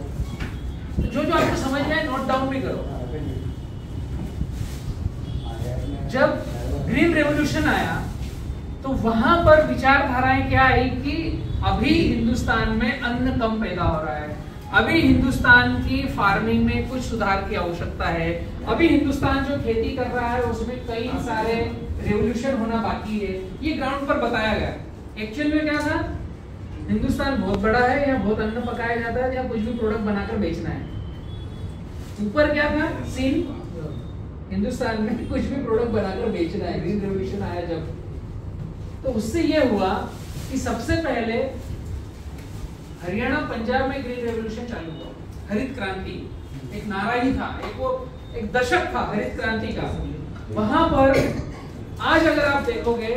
तो जो आपको समझ में आए नोट डाउन भी करो। जब ग्रीन रेवोल्यूशन आया तो वहां पर विचारधाराएं क्या आई कि अभी हिंदुस्तान में अन्न कम पैदा हो रहा है, अभी हिंदुस्तान की फार्मिंग में कुछ सुधार की आवश्यकता है, अभी हिंदुस्तान जो खेती कर रहा है उसमें कई सारे रेवोल्यूशन होना बाकी है। ये ग्राउंड पर बताया गया। एक्चुअल में क्या था? हिंदुस्तान बहुत बड़ा है, यहाँ बहुत अन्न पकाया जाता है, यहाँ कुछ भी प्रोडक्ट बनाकर बेचना है। ऊपर क्या था सीन? हिंदुस्तान में कुछ भी प्रोडक्ट बनाकर बेचना है। ग्रीन रेवोल्यूशन आया जब, तो उससे यह हुआ कि सबसे पहले हरियाणा पंजाब में ग्रीन रेवोल्यूशन चालू हुआ। हरित क्रांति एक नारा ही था, एक दशक था हरित क्रांति का। वहां पर आज अगर आप देखोगे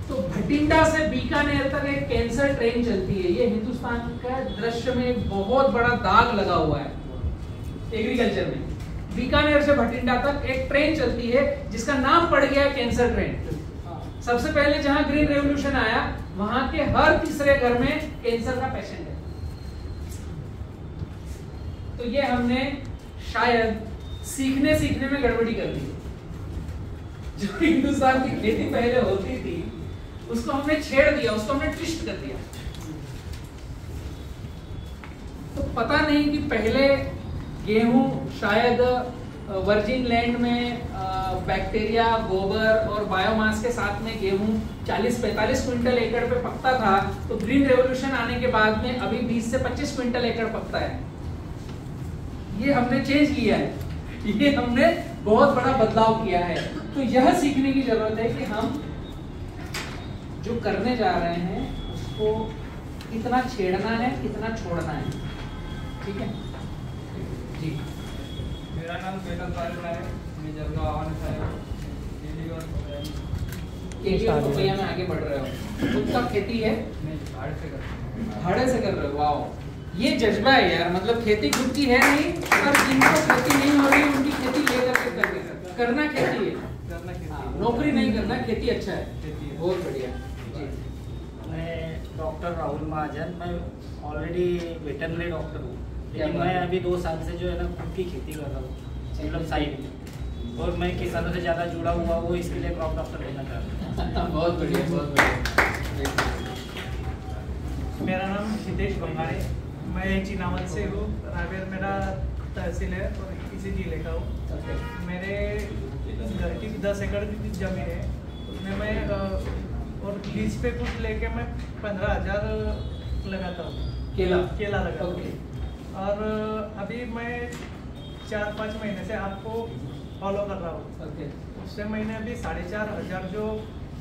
तो भटिंडा से बीकानेर तक एक कैंसर ट्रेन चलती है। ये हिंदुस्तान का दृश्य में एक बहुत बड़ा दाग लगा हुआ है एग्रीकल्चर में। बीकानेर से भटिंडा तक एक ट्रेन चलती है जिसका नाम पड़ गया कैंसर ट्रेन। सबसे पहले जहां ग्रीन रेवोल्यूशन आया वहां के हर तीसरे घर में कैंसर का पेशेंट है। तो ये हमने शायद सीखने में गड़बड़ी कर दी। जो हिंदुस्तान की खेती पहले होती थी उसको हमने छेड़ दिया, उसको हमने ट्विस्ट कर दिया। तो पता नहीं कि पहले गेहूं शायद वर्जिन लैंड में बैक्टीरिया, गोबर और बायोमास के साथ में गेहूं 40-45 क्विंटल एकड़ पे पकता था, तो ग्रीन रेवोल्यूशन आने के बाद में अभी 20 से 25 क्विंटल एकड़ पकता है। ये हमने चेंज किया है, ये हमने बहुत बड़ा बदलाव किया है। तो यह सीखने की जरूरत है कि हम जो करने जा रहे हैं उसको कितना छेड़ना है, कितना छोड़ना है। ठीक है जी। मेरा नाम वेदन पालना है, मैं जलगांव आवान से आया हूँ। केली और पपैया में आगे बढ़ रहे हो। खुद का खेती है? भाड़े से कर रहे हो। वाह, ये जज्बा है यार। मतलब खेती खुद की है नहीं, पर जिनको खेती नहीं हो रही उनकी खेती लेकर के करना खेती है, नौकरी नहीं करना। खेती अच्छा है, बहुत बढ़िया जी। मैं डॉक्टर राहुल महाजन, मैं ऑलरेडी वेटरनरी डॉक्टर हूँ, लेकिन मैं अभी 2 साल से जो है ना खुद की खेती कर रहा हूँ, मतलब साइड में। और मैं किसानों से ज़्यादा जुड़ा हुआ हूँ, इसके लिए क्रॉप डॉक्टर बनना चाहता हूँ। बहुत बढ़िया, बहुत बढ़िया। मेरा नाम हितेश बंगारे, मैं चिनावत से हूँ। रावेर मेरा तहसील है और इसी जिले का हूँ। मेरे घर की 10 एकड़ की जमीन है, उसमें मैं और लीज पे कुछ लेके मैं 15,000 लगाता हूँ। केला लगाता हूँ। और अभी मैं 4-5 महीने से आपको फॉलो कर रहा हूँ। उससे मैंने अभी 4,500 जो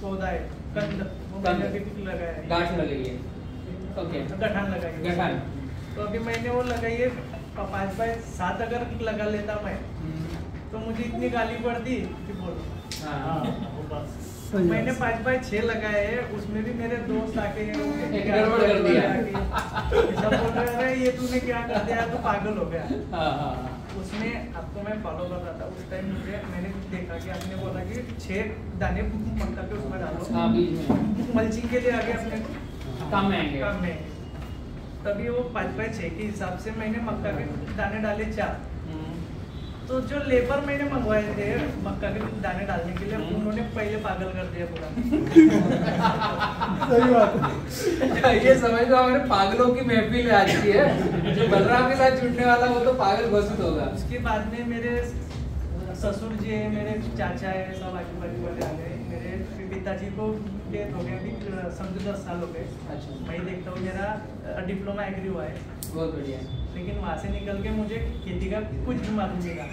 पौधा है कंद, वो मैंने अभी लगाया है। गांठ लगाई है, गठान लगाई है। तो अभी मैंने वो लगाई है 5x7 अगर लगा लेता मैं, तो मुझे इतनी गाली पड़ती कि बोलो। मैंने 5x6 लगाए हैं, उसमें भी मेरे दोस्त आके गड़बड़ कर दिया। सब बोल रहे हैं ये तूने क्या कर दिया, तो पागल हो गया। उसमें आपको मैं फॉलो कर रहा था उस टाइम, मैंने देखा कि आपने बोला कि 6 दाने मक्का के उसमें डालो, मल्चिंग के लिए आगे अपने काम में आएंगे। तभी वो 5x6 के हिसाब से मैंने मक्का के दाने डाले 4। तो जो लेबर मैंने मंगवाए थे मक्का के दाने डालने के लिए, उन्होंने पहले पागल कर दिया पूरा। सही बात। ये समझ लो हमारे पागलों की महफिल आज की है। जो बलराम के साथ जुड़ने वाला वो तो पागल घोषित होगा। उसके बाद में मेरे ससुर जी है, मेरे चाचा है, सब आजू बाजू वाले आ गए। मेरे पिताजी को डेथ हो गया, अभी समझो 10 साल हो गए। अच्छा। मैं देखता हूँ मेरा डिप्लोमा एग्री हुआ है, बहुत बढ़िया। लेकिन वहाँ से निकल के मुझे खेती का कुछ भी मालूम नहीं था।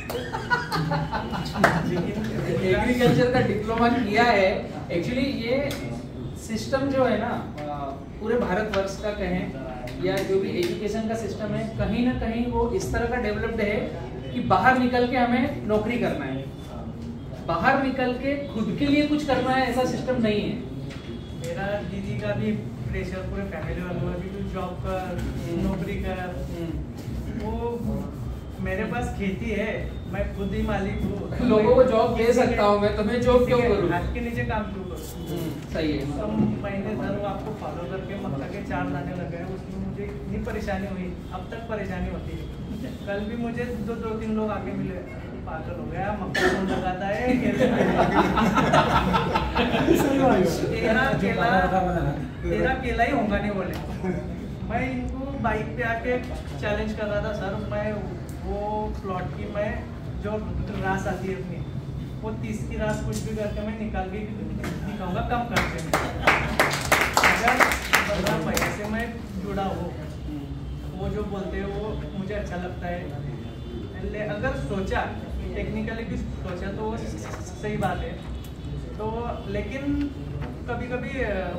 एग्रीकल्चर का डिप्लोमा किया है। एक्चुअली ये सिस्टम जो है ना पूरे भारतवर्ष का कहें या जो भी एजुकेशन का सिस्टम है, कहीं ना कहीं वो इस तरह का डेवलप्ड है कि बाहर निकल के हमें नौकरी करना है, बाहर निकल के खुद के लिए कुछ करना है, ऐसा सिस्टम नहीं है। मेरा दीदी का भी प्रेशर, पूरे फैमिली वालों का भी, कुछ जॉब कर, नौकरी कर। वो मेरे पास खेती है, मैं खुद ही मालिक हूँ। लोगों को जॉब दे सकता हूँ मैं, तुम्हें जॉब क्यों करूँ? हाथ के नीचे काम क्यों करूँ? सही है। तो मैंने सर आपको फॉलो करके मक्का के 4 दाने लगाए, उसमें मुझे इतनी परेशानी हुई, अब तक परेशानी होती है। कल भी मुझे 2-3 लोग आके मिले, पागल हो गया, मक्का कौन लगाता है? तेरा केला ही होगा नहीं बोले। मैं इनको बाइक पे आके चैलेंज कर रहा था, सर मैं वो प्लॉट की मैं जो रास आती है अपनी, वो 30 की रास कुछ भी करके मैं निकाल के दिखाऊंगा कम खर्चे में। अगर 15 महीने से मैं जुड़ा हूँ, वो जो बोलते हैं वो मुझे अच्छा लगता है। अगर सोचा टेक्निकली भी सोचा तो वो सही बात है, तो लेकिन कभी कभी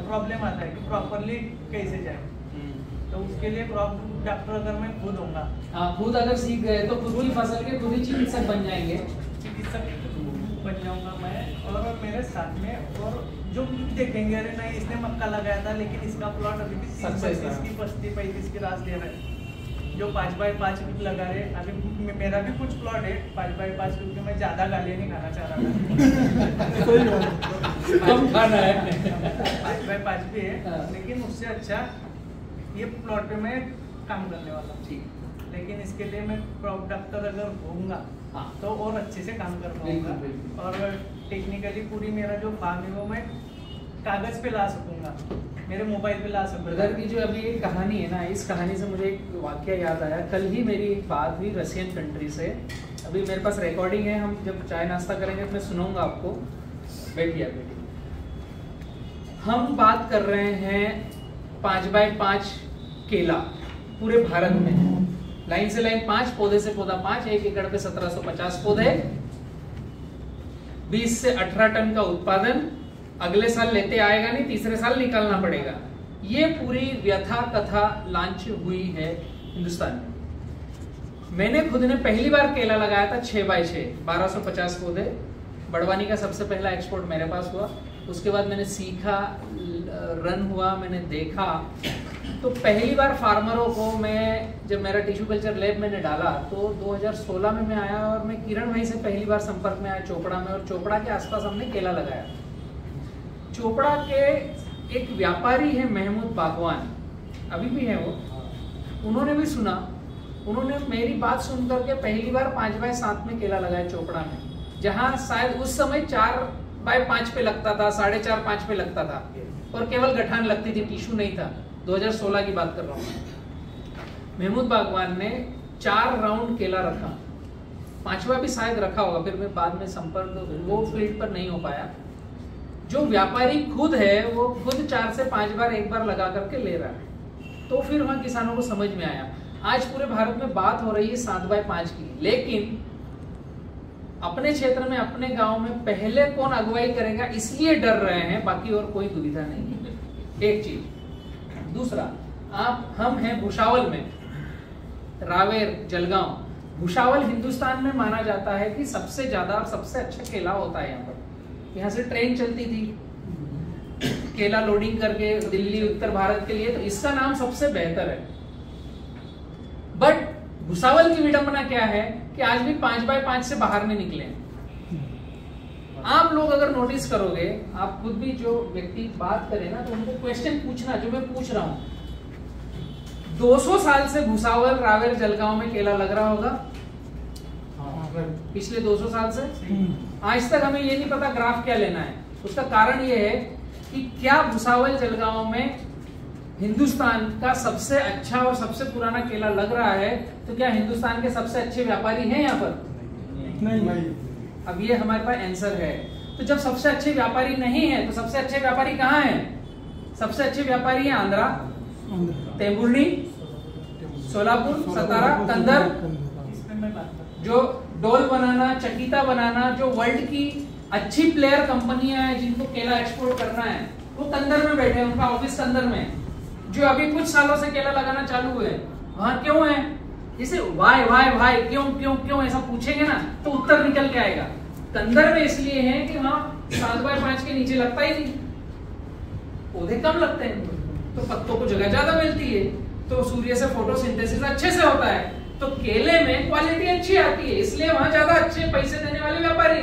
प्रॉब्लम आता है कि प्रॉपरली कैसे जाए। तो उसके लिए क्रॉप डॉक्टर अगर मैं खुद होऊंगा, खुद अगर सीख गए तो खुद की फसल के खुद ही चिकित्सक बन जाएंगे। चिकित्सक बन जाऊंगा मैं, और मेरे साथ में और जो देखेंगे अरे नहीं इसने मक्का लगाया था लेकिन इसका प्लॉट अभी भी 30 की 35 की रास दे रहा है। जो 5x5 लगा रहे, अभी मेरा भी कुछ प्लॉट है 5x5, क्योंकि मैं ज्यादा गालियाँ नहीं खाना चाह रहा था। कम खाना है। 5x5 भी है, लेकिन उससे अच्छा ये प्लॉट पे मैं काम करने वाला हूँ। ठीक, लेकिन इसके लिए मैं क्रॉप डॉक्टर अगर होऊंगा तो और अच्छे से काम कर पाऊंगा, और टेक्निकली पूरी मेरा जो फार्म है वो मैं कागज पे ला सकूंगा, मेरे मोबाइल पे ला सकूंगा। ब्रदर की जो अभी एक कहानी है ना, इस कहानी से मुझे एक वाकया याद आया। कल ही मेरी एक बात हुई रशियन कंट्री से। अभी मेरे पास रिकॉर्डिंग है, हम जब चाय नाश्ता करेंगे तो मैं सुनाऊंगा आपको। बैठिए बैठिए। हम बात कर रहे हैं 5x5 केला पूरे भारत में, लाइन से लाइन 5, पौधे से पौधा 5, 1 एकड़ पे 1750 पौधे, 20 से 18 टन का उत्पादन। अगले साल लेते आएगा नहीं, तीसरे साल निकालना पड़ेगा। ये पूरी व्यथा कथा लॉन्च हुई है हिंदुस्तान में। मैंने खुद ने पहली बार केला लगाया था 6x6, 1250 पौधे। बड़वानी का सबसे पहला एक्सपोर्ट मेरे पास हुआ। उसके बाद मैंने सीखा, रन हुआ, मैंने देखा। तो पहली बार फार्मरों को मैं, जब मेरा टिश्यू कल्चर लैब मैंने डाला तो 2016 में मैं आया, और मैं किरण भाई से पहली बार संपर्क में आया चोपड़ा में, और चोपड़ा के आसपास हमने केला लगाया। चोपड़ा के एक व्यापारी है महमूद बागवान, अभी भी है वो, उन्होंने भी सुना। उन्होंने मेरी बात सुन करके पहली बार 5x7 में केला लगाया चोपड़ा में, जहाँ शायद उस समय 4x5 पे लगता था, 4.5-5 पे लगता था, और केवल गठान लगती थी, टिश्यू नहीं था। 2016 की बात कर रहा हूँ। महमूद बागवान ने 4 राउंड केला रखा, 5वां भी शायद रखा होगा, फिर मैं बाद में संपर्क वो फील्ड पर नहीं हो पाया। जो व्यापारी खुद है वो खुद 4 से 5 बार एक बार लगा करके ले रहा है। तो फिर वहां किसानों को समझ में आया। आज पूरे भारत में बात हो रही है 7x5 की, लेकिन अपने क्षेत्र में, अपने गांव में पहले कौन अगुवाई करेगा इसलिए डर रहे हैं, बाकी और कोई दुविधा नहीं है। एक चीज। दूसरा, हम हैं भुसावल में, रावेर, जलगांव, भुसावल हिंदुस्तान में माना जाता है कि सबसे ज्यादा और सबसे अच्छा केला होता है यहाँ पर। यहाँ से ट्रेन चलती थी केला लोडिंग करके दिल्ली उत्तर भारत के लिए, तो इसका नाम सबसे बेहतर है। बट भुसावल की विडंबना क्या है कि आज भी 5x5 से बाहर नहीं निकले। आप लोग अगर नोटिस करोगे, आप खुद भी जो व्यक्ति बात करे ना, तो उनको क्वेश्चन पूछना जो मैं पूछ रहा हूं। 200 साल से भुसावल, रावेर, जलगांव में केला लग रहा होगा पिछले 200 साल से। आज तक हमें ये नहीं पता ग्राफ क्या लेना है। उसका कारण ये है कि क्या भुसावल, जलगांव में हिंदुस्तान का सबसे अच्छा और सबसे पुराना केला लग रहा है, तो क्या हिंदुस्तान के सबसे अच्छे व्यापारी हैं यहाँ पर? नहीं। अब ये हमारे पास आंसर है। तो जब सबसे अच्छे व्यापारी नहीं है, तो सबसे अच्छे व्यापारी कहाँ हैं? सबसे अच्छे व्यापारी हैं आंध्रा, तेंबुर्नी, सोलापुर, सतारा, कंदर। जो डोल बनाना, चकीता बनाना, जो वर्ल्ड की अच्छी प्लेयर कंपनियां हैं जिनको केला एक्सपोर्ट करना है, वो कंदर में बैठे हैं, उनका ऑफिस कंदर में। जो अभी कुछ सालों से केला लगाना चालू हुए, वहां क्यों है? जैसे वाई वाई वाई क्यों क्यों क्यों ऐसा पूछेंगे ना, तो उत्तर निकल के आएगा। कंदर में इसलिए है कि वहां 7x5 के नीचे लगता ही नहीं, पौधे कम लगते हैं, तो पत्तों को जगह ज्यादा मिलती है, तो सूर्य से फोटोसिंथेसिस अच्छे से होता है, तो केले में क्वालिटी अच्छी आती है, इसलिए वहां ज्यादा अच्छे पैसे देने वाले व्यापारी।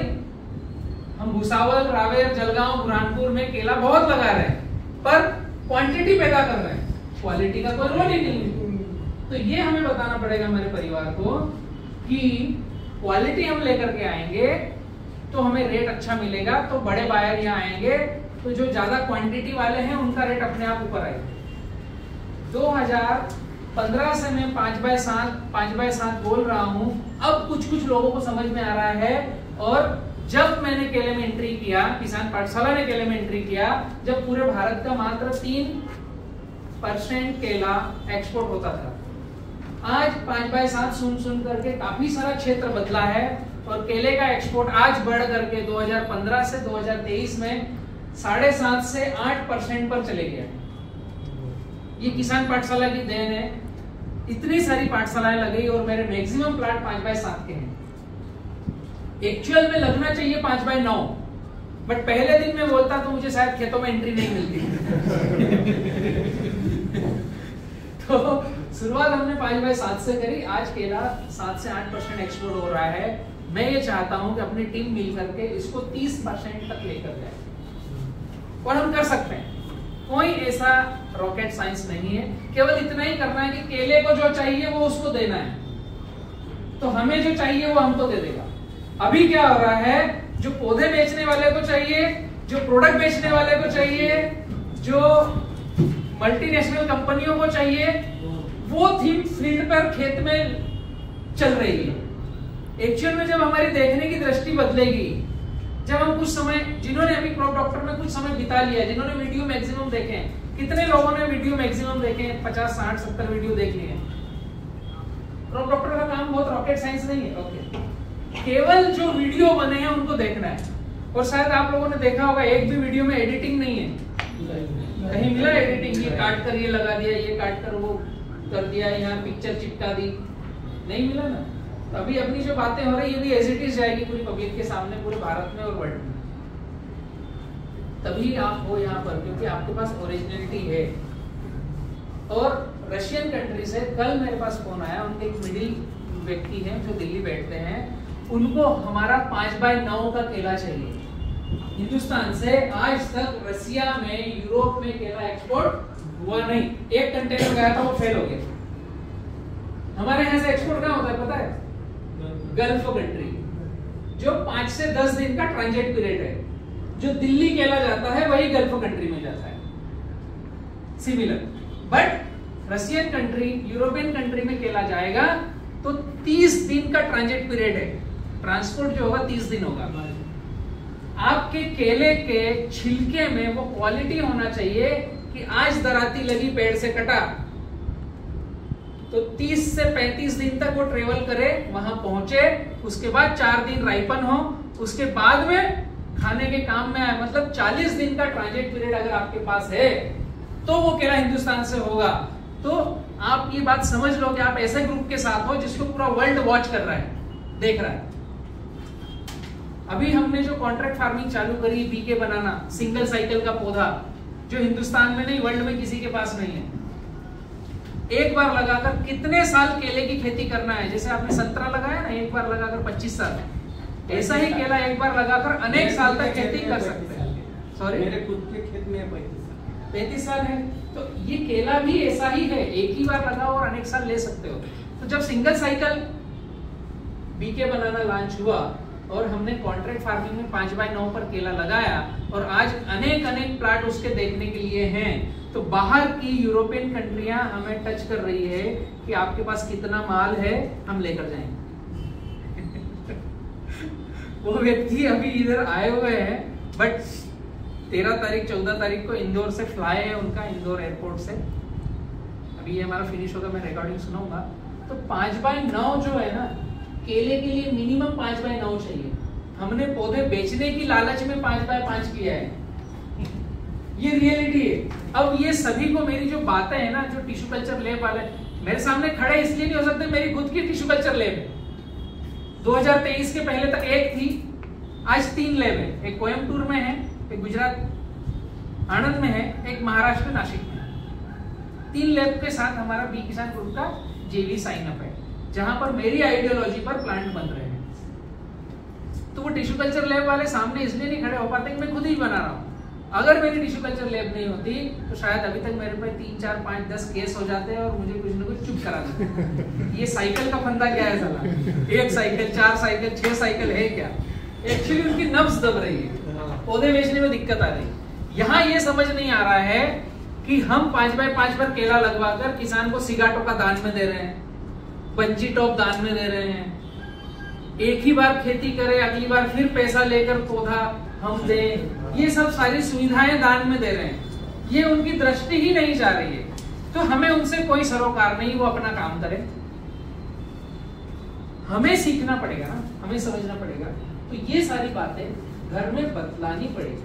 हम भुसावल, रावेर, जलगांव, बुरहानपुर में केला बहुत लगा रहे हैं, पर क्वांटिटी पैदा कर रहे हैं, क्वालिटी का कोई रोल ही नहीं। तो ये हमें बताना पड़ेगा हमारे परिवार को कि क्वालिटी हम लेकर के आएंगे तो हमें रेट अच्छा मिलेगा, तो बड़े बायर यहाँ आएंगे, तो जो ज्यादा क्वांटिटी वाले हैं उनका रेट अपने आप ऊपर आएगा। 2015 से मैं 5x7 बोल रहा हूँ, अब कुछ कुछ लोगों को समझ में आ रहा है। और जब मैंने केले में एंट्री किया, किसान पाठशाला ने केले में एंट्री किया, जब पूरे भारत का मात्र 3% केला एक्सपोर्ट होता था, आज 5x7 सुन करके काफी सारा क्षेत्र बदला है, और केले का एक्सपोर्ट आज बढ़ करके 2015 से 2023 में 7.5 से 8% पर चले गया। ये किसान पाठशाला की देन है। इतनी सारी पाठशालाएं लगी और मेरे मैक्सिमम प्लाट 5x7 के हैं। एक्चुअल में लगना चाहिए 5x9, बट पहले दिन में बोलता तो मुझे शायद खेतों में एंट्री नहीं मिलती। तो शुरुआत हमने 5x7 से करी। आज केला 7 से 8% एक्सपोर्ट हो रहा है। मैं ये चाहता हूं कि अपनी टीम मिल करके इसको 30% तक लेकर जाए, और हम कर सकते हैं। कोई ऐसा रॉकेट साइंस नहीं है, केवल इतना ही करना है कि केले को जो चाहिए वो उसको देना है, तो हमें जो चाहिए वो हमको दे देगा। अभी क्या हो रहा है, जो पौधे बेचने वाले को चाहिए, जो प्रोडक्ट बेचने वाले को चाहिए, जो मल्टीनेशनल कंपनियों को चाहिए, वो थीम फील्ड पर खेत में चल रही है। एक्चुअल में जब हमारी देखने की दृष्टि बदलेगी, जब हम कुछ समय, जिन्होंने अभी क्रॉप डॉक्टर में कुछ समय बिता लिया, जिन्होंने वीडियो मैक्सिमम देखे, कितने लोगों ने वीडियो मैक्सिमम देखे? 50, 60, 70 वीडियो देख लिए। क्रॉप डॉक्टर का काम बहुत रॉकेट साइंस नहीं है। ओके, केवल जो वीडियो बने हैं उनको देखना है। और शायद आप लोगों ने देखा होगा, एक भी वीडियो में एडिटिंग नहीं है। कहीं मिला एडिटिंग? ये काट कर ये लगा दिया, ये काट कर वो कर दिया, यहाँ पिक्चर चिपका दी, नहीं मिला ना। तो अभी अपनी जो बातें हो रही है, ये भी एज इट इज जाएगी पूरी पब्लिक के सामने, पूरे भारत में और वर्ल्ड में। तभी आप हो यहाँ पर, क्योंकि आपके पास ओरिजिनलिटी है। और रशियन कंट्री से कल मेरे पास फोन आया, उनके एक मिडिल व्यक्ति हैं जो दिल्ली बैठते हैं, उनको हमारा 5x9 का केला चाहिए। हिंदुस्तान से आज तक रसिया में, यूरोप में केला एक्सपोर्ट हुआ नहीं। एक कंटेनर गया था, वो फेल हो गया। हमारे यहाँ से एक्सपोर्ट कहाँ होता है पता है? गल्फ कंट्री, जो 5 से 10 दिन का ट्रांजिट पीरियड है। जो दिल्ली केला जाता है वही गल्फ कंट्री में जाता है, similar. But Russian country, European country में केला जाएगा तो 30 दिन का ट्रांजिट पीरियड है। ट्रांसपोर्ट जो होगा 30 दिन होगा। आपके केले के छिलके में वो क्वालिटी होना चाहिए कि आज दराती लगी, पेड़ से कटा, तो 30 से 35 दिन तक वो ट्रेवल करे, वहां पहुंचे, उसके बाद 4 दिन राइपन हो, उसके बाद में खाने के काम में आए। मतलब 40 दिन का ट्रांजिट पीरियड अगर आपके पास है तो वो केला हिंदुस्तान से होगा। तो आप ये बात समझ लो कि आप ऐसे ग्रुप के साथ हो जिसको पूरा वर्ल्ड वॉच कर रहा है, देख रहा है। अभी हमने जो कॉन्ट्रैक्ट फार्मिंग चालू करी, बीके बनाना, सिंगल साइकिल का पौधा, जो हिंदुस्तान में नहीं वर्ल्ड में किसी के पास नहीं है। एक बार लगाकर कितने साल केले की खेती करना है। जैसे आपने संतरा लगाया ना, एक बार लगाकर 25 साल, ऐसा ही केला एक बार लगाकर अनेक साल तक खेती कर सकते हैं। सॉरी, मेरे खुद के खेत में 35 साल है। तो ये केला भी ऐसा ही है, एक ही बार लगाओ और अनेक साल ले सकते हो। तो जब सिंगल साइकिल बीके बनाना लॉन्च हुआ और हमने कॉन्ट्रैक्ट फार्मिंग में 5x9 पर केला लगाया और आज अनेक प्लाट उसके देखने के लिए हैं, तो बाहर की यूरोपियन कंट्रियां हमें टच कर रही है कि आपके पास कितना माल है, हम लेकर जाएंगे। वो व्यक्ति अभी इधर आए हुए हैं, बट 13 तारीख 14 तारीख को इंदौर से फ्लाई है उनका, इंदौर एयरपोर्ट से। अभी ये हमारा फिनिश होगा, मैं रिकॉर्डिंग सुनाऊंगा। तो 5x9 जो है ना, केले के लिए मिनिमम 5x9 चाहिए। हमने पौधे बेचने की लालच में 5x5 किया है, ये रियलिटी है। अब ये सभी को मेरी जो बातें हैं ना, जो टिश्यू कल्चर लैब वाले मेरे सामने खड़े इसलिए नहीं हो सकते, मेरी खुद की टिश्यू कल्चर लैब है। 2023 के पहले तक एक थी, आज 3 लैब है। एक कोयम्बटूर में है, एक गुजरात आनंद में है, एक महाराष्ट्र नासिक में है। 3 लैब के साथ हमारा बी किसान ग्रुप का जेवी साइन अप है, जहां पर मेरी आइडियोलॉजी पर प्लांट बन रहे हैं। तो वो टिश्यू कल्चर लैब वाले सामने इसलिए नहीं खड़े हो पाते कि मैं खुद ही बना रहा हूँ। अगर मेरी टिश्यू कल्चर लैब नहीं होती तो शायद अभी तक मेरे पे 3, 4, 5, 10 केस हो जाते हैं और मुझे कुछ ना कुछ चुप करा देते। ये साइकिल का फंदा क्या है साला? 1 साइकिल, 4 साइकिल, 6 साइकिल है क्या? एक्चुअली उनकी नब्ज दब रही है, पौधे बेचने में दिक्कत आ रही है। यहाँ ये समझ नहीं आ रहा है कि हम 5x5 पर केला लगवाकर किसान को सिगाटो का दान में दे रहे हैं, बंजी टॉप दान में दे रहे हैं। एक ही बार खेती करे, अगली बार फिर पैसा लेकर पौधा हम दें, ये सब सारी सुविधाएं दान में दे रहे हैं। ये उनकी दृष्टि ही नहीं जा रही है। तो हमें उनसे कोई सरोकार नहीं, वो अपना काम करे। हमें सीखना पड़ेगा ना, हमें समझना पड़ेगा। तो ये सारी बातें घर में बतलानी पड़ेगी।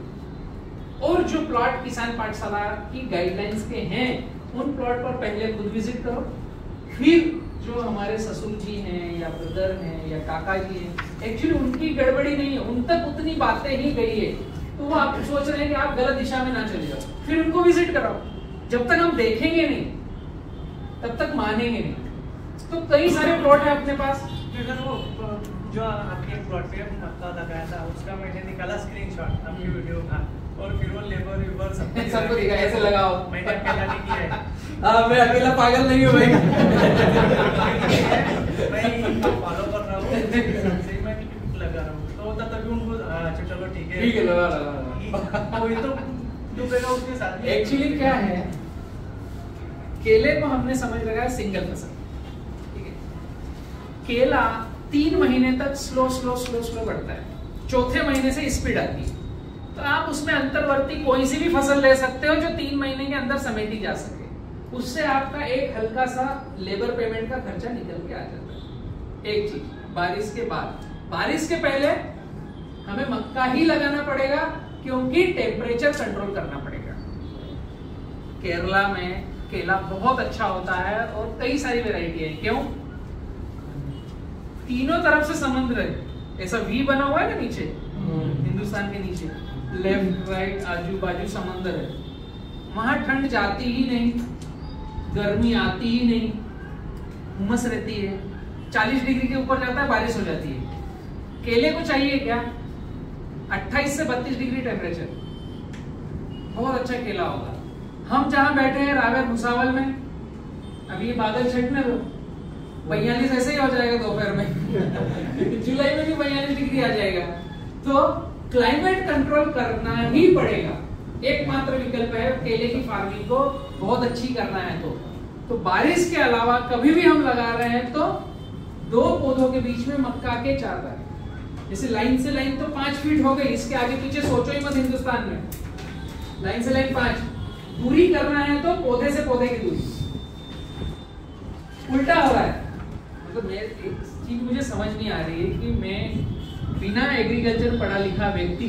और जो प्लॉट किसान पाठशाला की गाइडलाइंस के हैं, उन प्लॉट पर पहले खुद विजिट करो, फिर जो हमारे ससुर जी हैं या ब्रदर हैं या काका जी हैं, एक्चुअली उनकी गड़बड़ी नहीं है, उन तक उतनी बातें ही गई है, तो वो आप सोच रहे हैं कि आप गलत दिशा में ना चले जाओ, फिर उनको विजिट कराओ। जब तक हम देखेंगे नहीं तब तक मानेंगे नहीं। तो कई सारे प्लॉट है अपने पास। अगर वो जो आपके प्लॉट पे मक्का लगाया था, उसका मैंने निकाला स्क्रीनशॉट आपकी वीडियो का, और फिर वो लेबर वेबर सबको दिखा, ऐसे लगाओ। मैंने अकेला नहीं किया है। मैं अकेला पागल नहीं हूँ भाई। मैं इनको फॉलो कर रहा हूँ, सही मैं लगा रहा हूँ, तो तभी उनको अच्छा चलो ठीक है लगा। वही तो डूबेगा उसके साथ। एक्चुअली क्या है, केले को हमने समझ रखा है सिंगल फसल, ठीक है। केला 3 महीने तक स्लो बढ़ता है, 4थे महीने से स्पीड आती है। तो आप उसमें अंतर्वर्ती कोई सी भी फसल ले सकते हो जो 3 महीने के अंदर समेटी जा सके। उससे आपका एक हल्का सा लेबर पेमेंट का खर्चा निकल के आ जाता है। एक चीज, बारिश के बाद, बारिश के पहले हमें मक्का ही लगाना पड़ेगा, क्योंकि टेम्परेचर कंट्रोल करना पड़ेगा। केरला में केला बहुत अच्छा होता है और कई सारी वैरायटी है। क्यों? तीनों तरफ से समुद्र है, ऐसा वी बना हुआ है ना नीचे, हिंदुस्तान के नीचे लेफ्ट राइट आजू बाजू समंदर है। वहां ठंड जाती ही नहीं, गर्मी आती ही नहीं, उमस रहती है। 40 डिग्री के ऊपर जाता है, बारिश हो जाती है। केले को चाहिए क्या? 28 से 32 डिग्री टेम्परेचर, बहुत अच्छा केला होगा। हम जहां बैठे हैं रावेर भुसावल में, अभी ये बादल छटने दो, 42 ऐसे ही हो जाएगा दोपहर में। जुलाई में भी 42 डिग्री आ जाएगा। तो क्लाइमेट कंट्रोल करना ही पड़ेगा, एकमात्र विकल्प है केले की फार्मिंग को बहुत अच्छी करना है। तो बारिश के अलावा कभी भी हम लगा रहे हैं तो 2 पौधों के बीच में मक्का के 4 दाने, जैसे लाइन से लाइन तो 5 फीट हो गई, इसके आगे पीछे सोचो ही मत। हिंदुस्तान में लाइन से लाइन 5 दूरी करना है तो पौधे से पौधे की दूरी। उल्टा हो रहा है, मतलब एक चीज मुझे समझ नहीं आ रही है कि मैं बिना एग्रीकल्चर पढ़ा लिखा व्यक्ति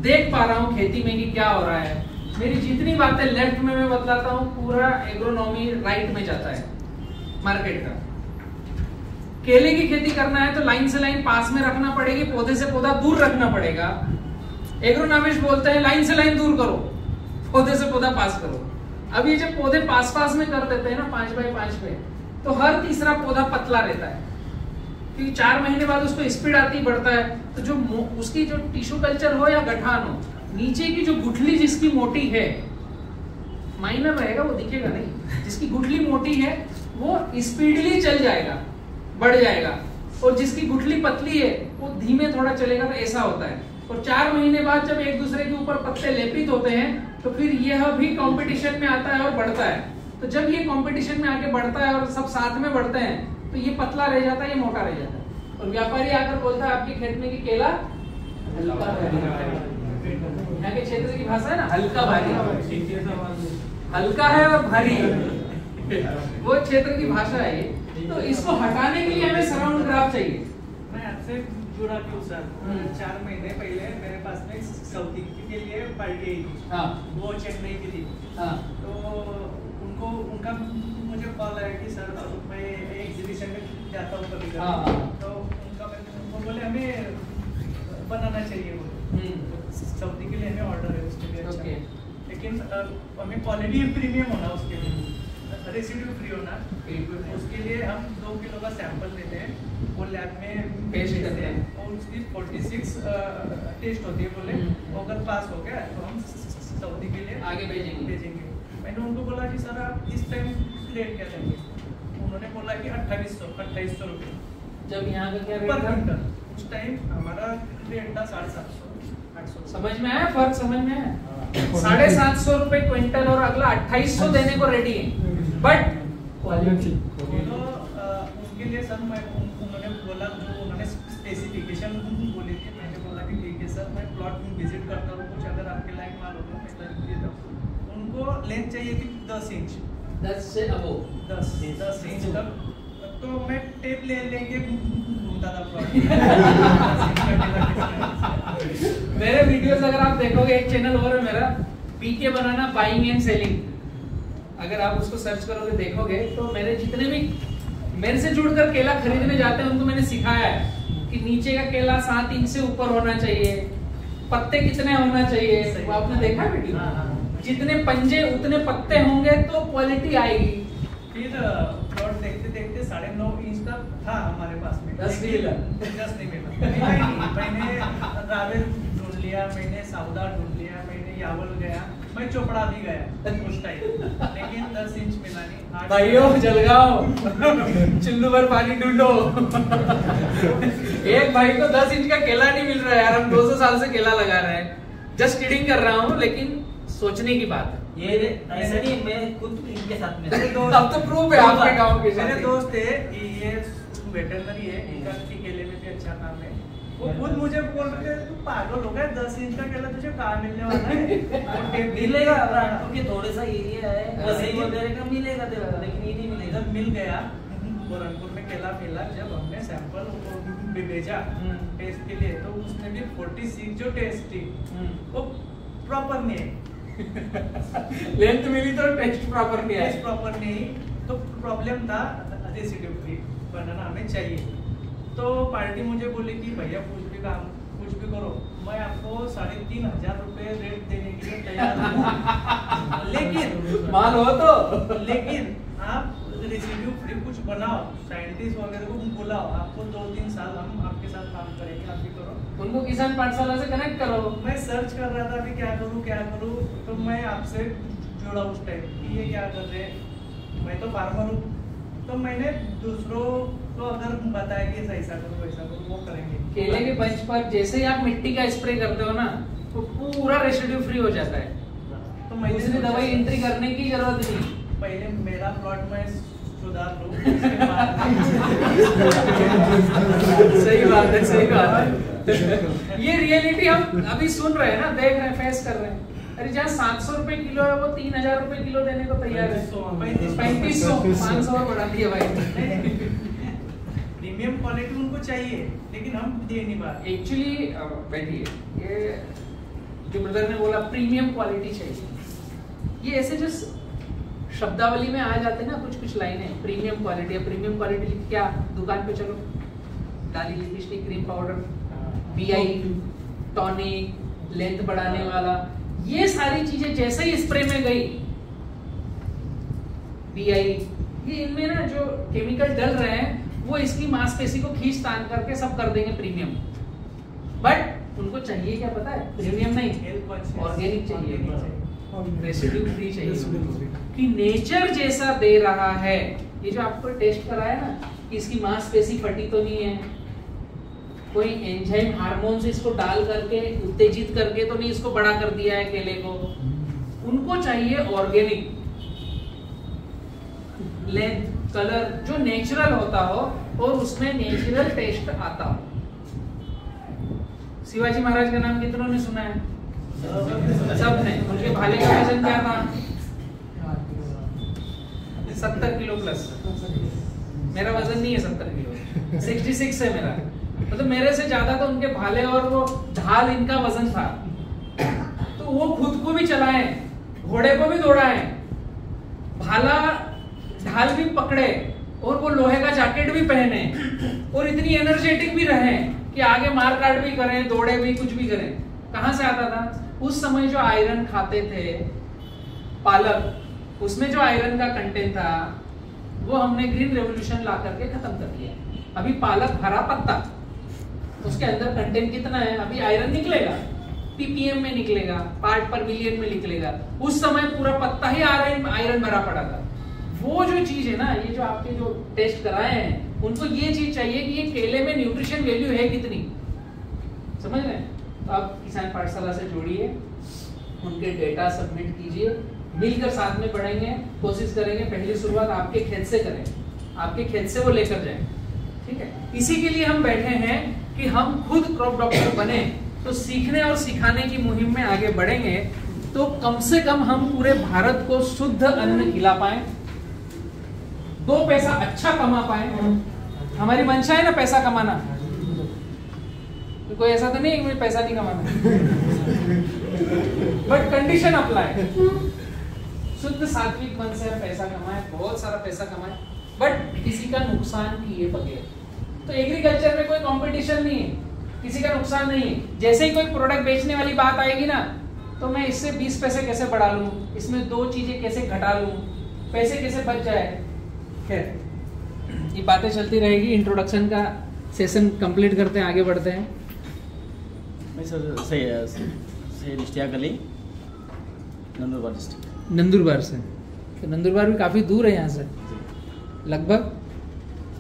देख पा रहा हूँ खेती में कि क्या हो रहा है। मेरी जितनी बातें लेफ्ट में मैं बतलाता हूँ, पूरा एग्रोनॉमी राइट में जाता है मार्केट का। केले की खेती करना है तो लाइन से लाइन पास में रखना पड़ेगी, पौधे से पौधा दूर रखना पड़ेगा। एग्रोनॉमिस्ट बोलते हैं लाइन से लाइन दूर करो, पौधे से पौधा पास करो। अब ये जब पौधे पास पास में कर देते हैं ना 5 बाय 5 पे, तो हर तीसरा पौधा पतला रहता है, क्योंकि 4 महीने बाद उसको स्पीड आती बढ़ता है। तो जो उसकी जो टिश्यू कल्चर हो या गठान हो, नीचे की जो गुठली जिसकी मोटी है, माइनर रहेगा वो दिखेगा नहीं, जिसकी गुठली मोटी है वो स्पीडली चल जाएगा, बढ़ जाएगा, और जिसकी गुठली पतली है वो धीमे थोड़ा चलेगा। तो ऐसा होता है। और 4 महीने बाद जब एक दूसरे के ऊपर पत्ते लेपित होते हैं तो फिर यह भी कंपटीशन में आता है और बढ़ता है। तो जब ये कंपटीशन में आके बढ़ता है और सब साथ में बढ़ते हैं तो ये पतला रह जाता है, ये मोटा रह जाता है। और व्यापारी आकर बोलता है आपके खेत में कि केला हल्का भारी, यहाँ के क्षेत्र की भाषा है ना, हल्का भारी, हल्का है और भारी, वो क्षेत्र की भाषा है ये। तो इसको हटाने के लिए हमें सराउंड ग्राफ चाहिए। मैं आपसे जुड़ा क्यों सर? 4 महीने पहले मेरे पास में साउथ के लिए पार्टी आई थी। हाँ। वो चेन्नई की थी। हाँ। तो उनको उनका मुझे कॉल आया कि सर मैं एग्जीबिशन में जाता हूँ कभी कभी। हाँ। तो उनको बोले हमें बनाना चाहिए, वो साउथ के लिए हमें ऑर्डर है उसके लिए। अच्छा। लेकिन हमें क्वालिटी प्रीमियम होना, उसके लिए रेसिड्यू फ्री होना, उसके लिए हम 2 किलो का सैंपल लेते हैं, वो लैब में टेस्ट करते हैं और उसकी 46 टेस्ट होती है। बोले अगर पास हो गया तो हम सऊदी के लिए आगे भेजेंगे। मैंने उनको बोला कि सर आप इस टाइम रेट क्या लेंगे? उन्होंने बोला कि 2800 रुपये। जब यहाँ का क्या रेट था उस टाइम? हमारा रेट था 750, 800। समझ में आया फर्क? समझ में आया? 750 रुपए क्विंटल और अगला 2800 देने को रेडी है, बट क्वालिटी तो उसके लिए सर मैं उन्होंने बोला, जो उन्होंने स्पेसिफिकेशन बोली थी, मैंने बोला कि ठीक है सर, मैं प्लॉट विजिट करता हूँ, कुछ अगर आपके लायक माल होगा मैं कर देता हूँ। उनको लेंथ चाहिए थी 10 इंच, 10 से अबो 10 इंच तक। तो मैं टेप ले लेंगे घूमता था प्लॉट। मेरे वीडियोस अगर आप देखोगे, एक चैनल और है मेरा, पीके बनाना बाइंग एंड सेलिंग, अगर आप उसको सर्च करोगे देखोगे तो मेरे जितने भी मेरे से जुड़कर केला खरीदने जाते हैं उनको मैंने सिखाया है कि नीचे का केला 7 इंच से ऊपर होना चाहिए, पत्ते कितने होना चाहिए, वो आपने देखा है वीडियो? जितने पंजे उतने पत्ते होंगे तो क्वालिटी आएगी। फिर प्लॉट देखते देखते 9.5 इंच तक था हमारे पास में, 10 नहीं मिला। मैंने रावेल ढूंढ लिया, मैंने साउदा ढूंढ लिया, मैंने यावल गया, मैं चोपड़ा भी गया उस टाइम, लेकिन 10 इंच मिला नहीं। भाइयों जलगांव चुल्लू भर पानी ढूंढो। एक भाई को 10 इंच का केला नहीं मिल रहा है यार, हम 200 साल से केला लगा रहे हैं। जस्ट किडिंग कर रहा हूँ, लेकिन सोचने की बात है। ये ऐसा नहीं, मैं खुद इनके साथ में अब तो प्रूफ है आपके गांव के। मेरे दोस्त है, ये वेटरनरी है, इनका केले में भी अच्छा काम है। वो खुद मुझे बोल रहे थे तू पागल हो गया, 10 इंच का केला तुझे कहाँ मिलने वाला है? मिलेगा, क्योंकि थोड़ा सा एरिया है, वैसे ही वगैरह का मिलेगा तेरा, लेकिन ये नहीं मिलेगा। जब मिल गया गोरखपुर में केला मिला, जब हमने सैंपल भेजा टेस्ट के लिए, तो उसमें भी 46 जो टेस्ट थी वो प्रॉपर नहीं है। लेंथ मिली तो टेस्ट प्रॉपर नहीं है, टेस्ट प्रॉपर नहीं, तो प्रॉब्लम था रेसिड्यू फ्री बनाना हमें चाहिए। तो पार्टी मुझे बोली कि भैया कुछ भी करो, मैं आपको 3,500 रुपए रेट देने के लिए तैयार हूँ, लेकिन माल हो तो, लेकिन आप रेसिड्यू फ्री कुछ बनाओ, साइंटिस्ट वगैरह को बुलाओ, आपको 2-3 साल हम आपके साथ काम करेंगे, आप भी करो। उनको किसान पाठशाला से कनेक्ट करो। मैं सर्च कर रहा था कि क्या करूँ, तो मैं आपसे जुड़ा उस टाइम कि ये क्या कर रहे हैं, मैं तो फार्मर हूँ, तो मैंने दूसरों को अगर बताया कि ऐसा करो वैसा करो, वो करेंगे। केले के बंच पर जैसे ही आप मिट्टी का स्प्रे करते हो ना, तो पूरा रेसिड्यू फ्री हो जाता है, तो मैंने दूसरी दवाई एंट्री करने की जरूरत नहीं। पहले मेरा प्लॉट में सुधार लूं, सही बात है, सही बात है। ये रियलिटी हम अभी सुन रहे हैं ना, देख रहे हैं, फेस कर रहे हैं। अरे जहाँ 700 रुपए किलो है वो 3,000 रुपए किलो देने को तैयार है। 3500 500 और बढ़ा दिया भाई। प्रीमियम क्वालिटी उनको चाहिए, लेकिन हम दे नहीं पाते। एक्चुअली बैठिए, ये जो ब्रदर ने बोला प्रीमियम क्वालिटी चाहिए, ये ऐसे जो शब्दावली में आ जाते हैं ना कुछ कुछ लाइनें, प्रीमियम क्वालिटी है, प्रीमियम क्वालिटी क्या, दुकान पे चलो, डाली lipstick, cream powder, BI tonic, length बढ़ाने वाला, ये सारी चीजें जैसे ही स्प्रे में गई, BI, ये इनमें ना जो केमिकल डल रहे हैं वो इसकी मांसपेशी को खींच तान करके सब कर देंगे प्रीमियम। बट उनको चाहिए क्या पता है, प्रीमियम नहीं, ऑर्गेनिक चाहिए, रेसिड्यू फ्री चाहिए, कि नेचर जैसा दे रहा है। ये जो आपको टेस्ट कराया ना कि इसकी मांसपेशी फटी तो नहीं है, कोई एंजाइम हार्मोन से इसको डाल करके उत्तेजित करके तो नहीं इसको बड़ा कर दिया है केले को, उनको चाहिए ऑर्गेनिक, लेंथ, कलर जो नेचुरल होता हो और उसमें नेचुरल टेस्ट आता हो। शिवाजी महाराज का नाम कितनों ने सुना है? सबने। उनके भाले का वजन क्या था? 70 किलो प्लस। मेरा वजन नहीं है 70 किलो, 66 है मेरा, मतलब मेरे से ज्यादा तो उनके भाले और वो ढाल इनका वजन था। तो वो खुद को भी चलाए, घोड़े को भी दौड़ाए, भाला ढाल भी पकड़े और वो लोहे का जैकेट भी पहने और इतनी एनर्जेटिक भी रहे कि आगे मार काट भी करें, दौड़े भी, कुछ भी करें। कहां से आता था? उस समय जो आयरन खाते थे, पालक, उसमें जो आयरन का कंटेंट था वो हमने ग्रीन रेवोल्यूशन ला करके खत्म कर दिया। अभी पालक हरा पत्ता, उसके अंदर कंटेंट कितना है? अभी आयरन निकलेगा, ppm में निकलेगा, पार्ट पर मिलियन में निकलेगा। उस समय पूरा पत्ता ही आयरन भरा पड़ा था। वो जो चीज है ना, ये जो आपके जो टेस्ट कराए हैं, उनको ये चीज चाहिए कि ये केले में न्यूट्रिशन वैल्यू है कितनी, समझ रहे हैं? तो आप किसान पाठशाला से जोड़िए, उनके डेटा सबमिट कीजिए, मिलकर साथ में पढ़ेंगे, कोशिश करेंगे पहली शुरुआत आपके खेत से करें, आपके खेत से वो लेकर जाएं, ठीक है? इसी के लिए हम बैठे हैं कि हम खुद क्रॉप डॉक्टर बने, तो सीखने और सिखाने की मुहिम में आगे बढ़ेंगे तो कम से कम हम पूरे भारत को शुद्ध अन्न खिला पाए, 2 पैसा अच्छा कमा पाए। हमारी मंशा है ना पैसा कमाना, तो कोई ऐसा तो नहीं है कि मुझे पैसा नहीं कमाना, बट कंडीशन अप्लाई, शुद्ध सात्विक मन से हम पैसा कमाए, बहुत सारा पैसा कमाए, बट किसी का नुकसान किए बगैर। तो एग्रीकल्चर में कोई कंपटीशन नहीं है, किसी का नुकसान नहीं है। जैसे ही कोई प्रोडक्ट बेचने वाली बात आएगी ना, तो मैं इससे 20 पैसे कैसे बढ़ा लूं, इसमें 2 चीजें कैसे घटा लूं, पैसे कैसे बच जाए। खैर ये बातें चलती रहेगी। इंट्रोडक्शन का सेशन कंप्लीट करते हैं, आगे बढ़ते हैं। मैं सर से रिश्तिया गली, नंदुरबार डिस्ट्रिक्ट। नंदुरबार से? तो नंदुरबार भी काफ़ी दूर है यहाँ से, लगभग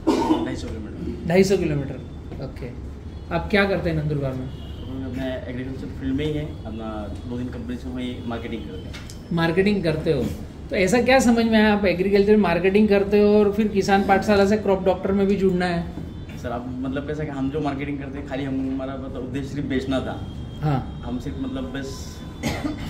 250 किलोमीटर। 250 kilometre, okay. आप क्या करते हैं नंदुरबार में? मैं एग्रीकल्चर फील्ड में ही है, अपना 2 दिन कंपनी से वही मार्केटिंग करते हैं। मार्केटिंग करते हो, तो ऐसा क्या समझ में आया आप एग्रीकल्चर मार्केटिंग करते हो और फिर किसान पाठशाला से क्रॉप डॉक्टर में भी जुड़ना है? सर आप मतलब कैसा कि हम जो मार्केटिंग करते हैं, खाली हमारा मतलब उद्देश्य सिर्फ बेचना था। हाँ, हम सिर्फ मतलब बस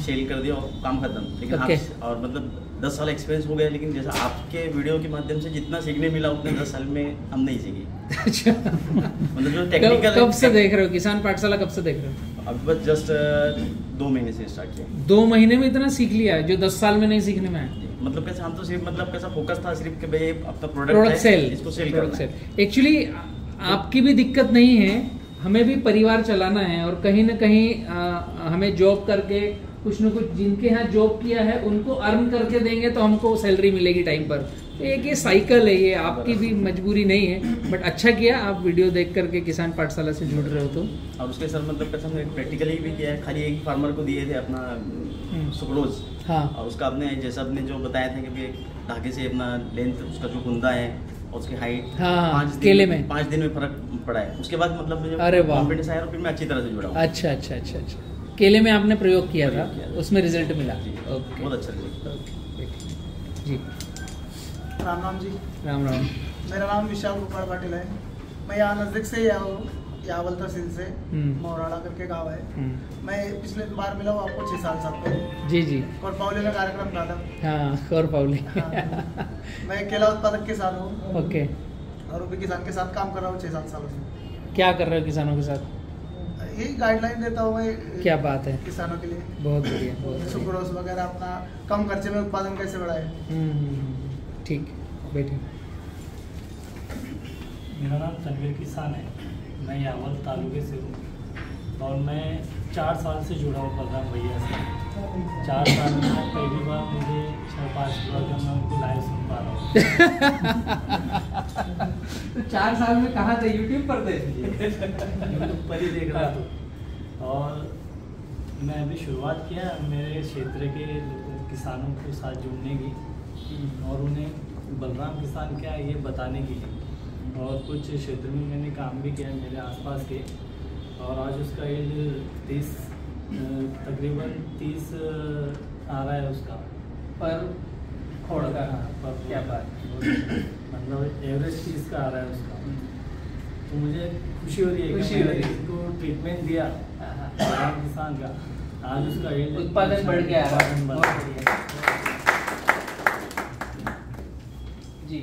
सेल कर दिया और काम खत्म। लेकिन आप और मतलब 10 साल एक्सपीरियंस हो गया, लेकिन जैसा आपके वीडियो के माध्यम से जितना सीखने मिला उतने 10 साल में हम नहीं सीखे। अच्छा मतलब जो टेक्निकल कब से देख रहे हो किसान पाठशाला, कब से देख रहे हो? अब बस जस्ट 2 महीने से स्टार्ट किया। 2 महीने में इतना सीख लिया जो 10 साल में नहीं सीखने में आया? मतलब कैसे हम तो सिर्फ मतलब कैसा फोकस था सिर्फ कि भाई अपना प्रोडक्ट सेल, इसको सेल करना है। एक्चुअली आपकी भी दिक्कत नहीं है, हमें भी परिवार चलाना है और कहीं ना कहीं हमें जॉब करके कुछ न कुछ जिनके यहाँ जॉब किया है उनको अर्न करके देंगे तो हमको सैलरी मिलेगी टाइम पर। तो एक ये साइकिल है, ये आपकी भी मजबूरी नहीं है, बट अच्छा किया आप वीडियो देख करके किसान पाठशाला से जुड़ रहे हो। तो और उसके सर मतलब कैसा हमने प्रैक्टिकली भी किया है, खाली एक फार्मर को दिए थे अपना सुक्रोज। हाँ, और उसका आपने जैसा आपने जो बताया था कि धागे से अपना लेंथ उसका जो गुंदा है और उसकी हाइट, हाँ, केले में 5 दिन में फर्क पड़ा है। उसके बाद मतलब कॉन्फिडेंस आया और फिर मैं अच्छी तरह से जुड़ा हूँ। अच्छा अच्छा अच्छा अच्छा, केले में आपने प्रयोग किया था, उसमें रिजल्ट मिला? ओके, बहुत अच्छा रिजल्ट जी। राम राम जी। राम राम। मेरा नाम विशाल गोपाल पाटिल है। मैं यहाँ नज़दीक से ही आया हूँ, यावल तहसील से, मोराड़ा करके गांव है। मैं पिछले बार मिला हूँ आपको 6 साल पहले। जी जी। कोरपावली में कार्यक्रम था था। हाँ, कोरपावली। मैं केला उत्पादक किसान हूँ। ओके। और भी किसान के साथ काम कर रहा हूँ 6-7 सालों से। क्या कर रहे हो किसानों के साथ? यही गाइडलाइन देता हूँ मैं। क्या बात है, किसानों के लिए बहुत बढ़िया, बहुत बढ़िया। सुक्रोज वगैरह अपना कम खर्चे में उत्पादन कैसे बढ़ाए। ठीक, बैठिए। मेरा नाम तनवीर किसान है, मैं यावल तालुके से हूँ और मैं 4 साल से जुड़ा हूँ बलराम भैया से। 4 साल में पहली बार मुझे 6-5 ब्लॉग मैं उनको लाइव सुन पा रहा हूँ। तो 4 साल में कहाँ थे, यूट्यूब पर थे? यूट्यूब पर ही देख रहा था और मैं अभी शुरुआत किया मेरे क्षेत्र के किसानों के साथ जुड़ने की और उन्हें बलराम किसान क्या है ये बताने की। और कुछ क्षेत्र में मैंने काम भी किया मेरे आसपास के और आज उसका एज तकरीबन 30 आ रहा है उसका पर खोड़ का। पर क्या बात, मतलब एवरेज 30 का आ रहा है उसका। तो मुझे खुशी हो रही है कि मैंने इसको ट्रीटमेंट दिया बलराम किसान का, आज उसका एज उत्पादन बढ़ गया है। जी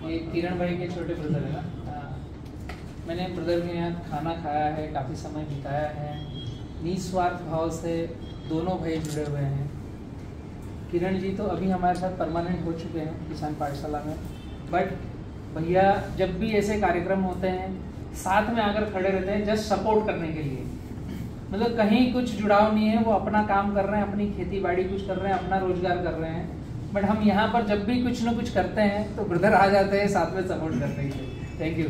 ये किरण भाई के छोटे ब्रदर है ना। मैंने ब्रदर के यहाँ खाना खाया है, काफ़ी समय बिताया है, निस्वार्थ भाव से दोनों भाई जुड़े हुए हैं। किरण जी तो अभी हमारे साथ परमानेंट हो चुके हैं किसान पाठशाला में, बट भैया जब भी ऐसे कार्यक्रम होते हैं साथ में आकर खड़े रहते हैं जस्ट सपोर्ट करने के लिए। मतलब कहीं कुछ जुड़ाव नहीं है, वो अपना काम कर रहे हैं, अपनी खेती बाड़ी कुछ कर रहे हैं, अपना रोजगार कर रहे हैं। बट हम यहाँ पर जब भी कुछ ना कुछ करते हैं तो ब्रदर आ जाते हैं साथ में सपोर्ट करने के लिए। Thank you.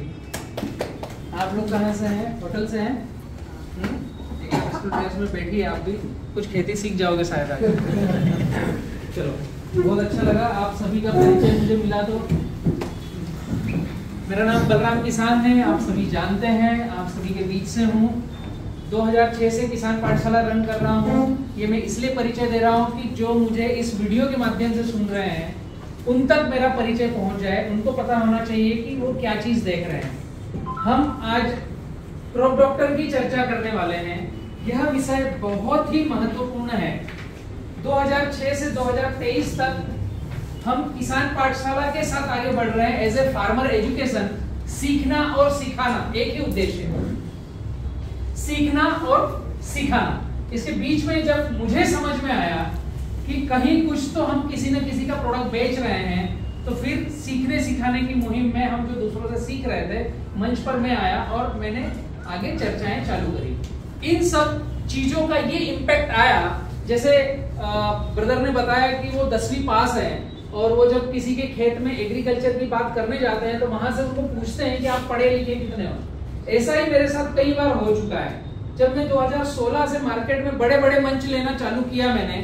आप लोग कहाँ से हैं? होटल से हैं? ड्रेस में बैठिए, आप भी कुछ खेती सीख जाओगे शायद आगे। चलो, बहुत अच्छा लगा आप सभी का परिचय मुझे मिला। तो मेरा नाम बलराम किसान है, आप सभी जानते हैं, आप सभी के बीच से हूँ। 2006 से किसान पाठशाला रन कर रहा हूँ। ये मैं इसलिए परिचय दे रहा हूँ कि जो मुझे इस वीडियो के माध्यम से सुन रहे हैं उन तक मेरा परिचय पहुँच जाए, उनको पता होना चाहिए कि वो क्या चीज़ देख रहे हैं। हम आज क्रॉप डॉक्टर की चर्चा करने वाले हैं। यह विषय बहुत ही महत्वपूर्ण है। 2006 से 2023 तक हम किसान पाठशाला के साथ आगे बढ़ रहे हैं। एज ए फार्मर एजुकेशन, सीखना और सिखाना एक ही उद्देश्य है, सीखना और सिखाना। इसके बीच में जब मुझे समझ में आया कि कहीं कुछ तो हम किसी न किसी का प्रोडक्ट बेच रहे हैं, तो फिर सीखने सिखाने की मुहिम में हम जो दूसरों से सीख रहे थे मंच पर मैं आया और मैंने आगे चर्चाएं चालू करी। इन सब चीजों का ये इम्पैक्ट आया, जैसे ब्रदर ने बताया कि वो 10वीं पास है और वो जब किसी के खेत में एग्रीकल्चर की बात करने जाते हैं तो वहां से उनको पूछते हैं कि आप पढ़े लिखे कितने हो। ऐसा ही मेरे साथ कई बार हो चुका है। जब मैं 2016 से मार्केट में बड़े बड़े मंच लेना चालू किया, मैंने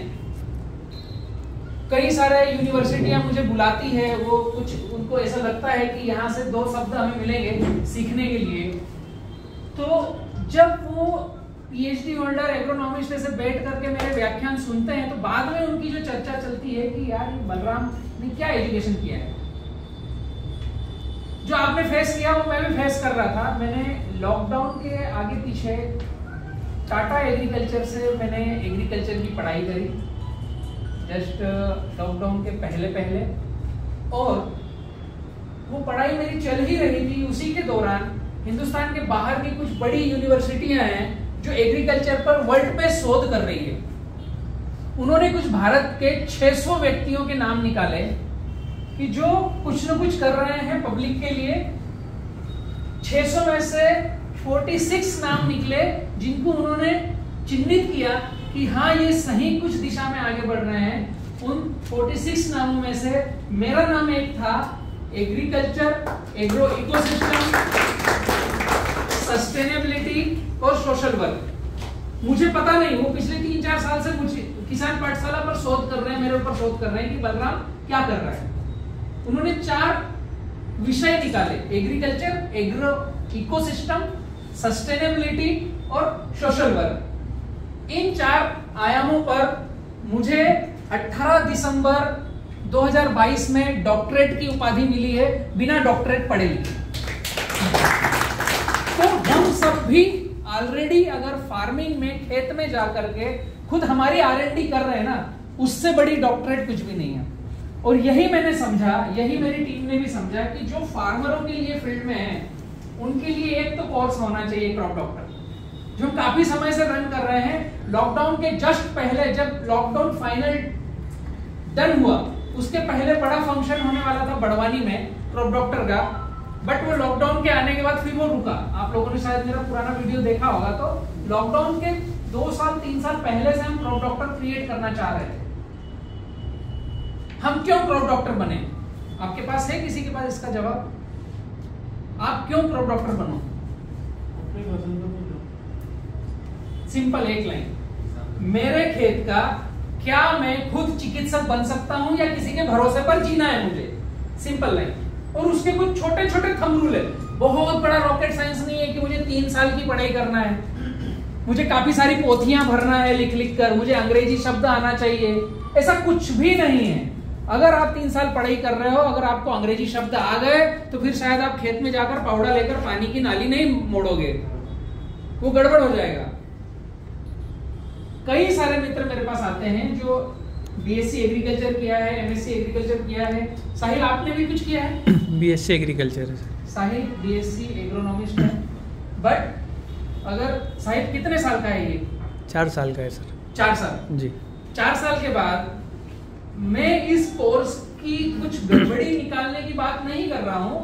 कई सारे यूनिवर्सिटियां मुझे बुलाती है, वो कुछ उनको ऐसा लगता है कि यहाँ से 2 शब्द हमें मिलेंगे सीखने के लिए। तो जब वो पीएचडी होल्डर एग्रोनॉमिस्ट से बैठ करके मेरे व्याख्यान सुनते हैं तो बाद में उनकी जो चर्चा चलती है कि यार बलराम ने क्या एजुकेशन किया है। जो आपने फेस किया वो मैं भी फेस कर रहा था। मैंने लॉकडाउन के आगे पीछे टाटा एग्रीकल्चर से मैंने एग्रीकल्चर की पढ़ाई करी, जस्ट लॉकडाउन के पहले और वो पढ़ाई मेरी चल ही रही थी। उसी के दौरान हिंदुस्तान के बाहर की कुछ बड़ी यूनिवर्सिटियां हैं जो एग्रीकल्चर पर वर्ल्ड पे शोध कर रही है। उन्होंने कुछ भारत के 600 व्यक्तियों के नाम निकाले कि जो कुछ न कुछ कर रहे हैं पब्लिक के लिए। 600 में से 46 नाम निकले जिनको उन्होंने चिन्हित किया कि हाँ ये सही कुछ दिशा में आगे बढ़ रहे हैं। उन 46 नामों में से मेरा नाम एक था, एग्रीकल्चर, एग्रो इकोसिस्टम, सस्टेनेबिलिटी और सोशल वर्क। मुझे पता नहीं, वो पिछले 3-4 साल से मुझे किसान पाठशाला पर शोध कर रहे हैं, मेरे ऊपर शोध कर रहे हैं कि बलराम क्या कर रहा है। उन्होंने 4 विषय निकाले, एग्रीकल्चर, एग्रो इकोसिस्टम, सस्टेनेबिलिटी और सोशल वर्क। इन 4 आयामों पर मुझे 18 दिसंबर 2022 में डॉक्टरेट की उपाधि मिली है, बिना डॉक्टरेट पढ़े लिखे। तो हम सब भी ऑलरेडी अगर फार्मिंग में, खेत में जाकर के खुद हमारी R&D कर रहे हैं ना, उससे बड़ी डॉक्टरेट कुछ भी नहीं है। और यही मैंने समझा, यही मेरी टीम ने भी समझा कि जो फार्मरों के लिए फील्ड में है उनके लिए एक तो कोर्स होना चाहिए क्रॉप डॉक्टर, जो काफी समय से रन कर रहे हैं। लॉकडाउन के जस्ट पहले, जब लॉकडाउन फाइनल डन हुआ, उसके पहले बड़ा फंक्शन होने वाला था बड़वानी में क्रॉप डॉक्टर का, बट वो लॉकडाउन के आने के बाद फिर वो रुका। आप लोगों ने शायद मेरा पुराना वीडियो देखा होगा, तो लॉकडाउन के 2 साल 3 साल पहले से हम क्रॉप डॉक्टर क्रिएट करना चाह रहे थे। हम क्यों क्रॉप डॉक्टर बने? आपके पास है किसी के पास इसका जवाब? आप क्यों क्रॉप डॉक्टर बनो? सिंपल एक लाइन, मेरे खेत का क्या मैं खुद चिकित्सक बन सकता हूं या किसी के भरोसे पर जीना है मुझे? Simple line. और उसके कुछ छोटे छोटे थंब रूल है, बहुत बड़ा रॉकेट साइंस नहीं है कि मुझे 3 साल की पढ़ाई करना है, मुझे काफी सारी पोथियां भरना है लिख लिख कर, मुझे अंग्रेजी शब्द आना चाहिए, ऐसा कुछ भी नहीं है। अगर आप 3 साल पढ़ाई कर रहे हो, अगर आपको अंग्रेजी शब्द आ गए तो फिर शायद आप खेत में जाकर पावड़ा लेकर पानी की नाली नहीं मोड़ोगे, वो गड़बड़ हो जाएगा। कई सारे मित्र मेरे पास आते हैं जो बीएससी एग्रीकल्चर किया है, एमएससी एग्रीकल्चर किया है। साहिल, आपने भी कुछ किया है? बीएससी एग्रीकल्चर है। साहिल बीएससी एग्रोनॉमिस्ट है, बट अगर साहिल कितने साल का है ये? 4 साल का है सर। 4 साल जी। 4 साल के बाद मैं इस कोर्स की कुछ गड़बड़ी निकालने की बात नहीं कर रहा हूं,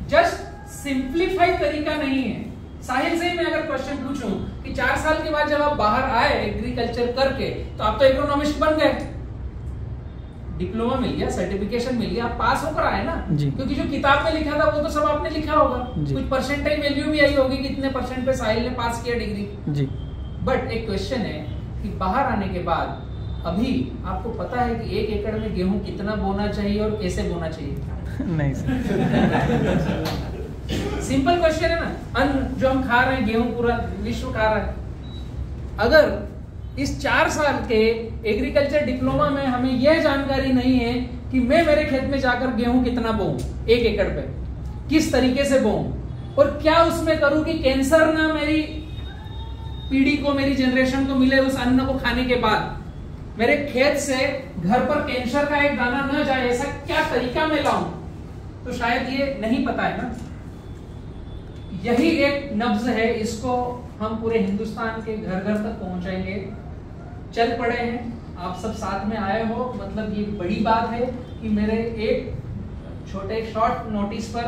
जस्ट सिंप्लीफाई तरीका नहीं है। साहिल से ही मैं अगर क्वेश्चन पूछूं कि 4 साल के बाद जब आप बाहर आए एग्रीकल्चर करके, तो आप तो एग्रोनॉमिस्ट बन गए, डिप्लोमा मिल गया, सर्टिफिकेशन मिल गया, आप पास होकर आए ना, क्योंकि जो किताब में लिखा था वो तो सब आपने लिखा होगा, कुछ परसेंटाइल वैल्यू भी आई होगी, कितने परसेंट पे साहिल ने पास किया डिग्री जी। बट एक क्वेश्चन है कि बाहर आने के बाद अभी आपको पता है कि 1 एकड़ में गेहूं कितना बोना चाहिए और कैसे बोना चाहिए? नहीं सर। सिंपल क्वेश्चन है ना। अन्न जो हम खा रहे हैं, गेहूं पूरा विश्व खा रहा है। अगर इस 4 साल के एग्रीकल्चर डिप्लोमा में हमें यह जानकारी नहीं है कि मैं मेरे खेत में जाकर गेहूं कितना बोऊं 1 एकड़ पे, किस तरीके से बोऊं, और क्या उसमें करूं कि कैंसर ना मेरी पीढ़ी को, मेरी जनरेशन को मिले उस अन्न को खाने के बाद, मेरे खेत से घर पर कैंसर का एक दाना न जाए, ऐसा क्या तरीका मैं लाऊं, तो शायद ये नहीं पता है ना। यही एक नब्ज है, इसको हम पूरे हिंदुस्तान के घर घर तक पहुंचाएंगे। चल पड़े हैं, आप सब साथ में आए हो, मतलब ये बड़ी बात है कि मेरे एक छोटे शॉर्ट नोटिस पर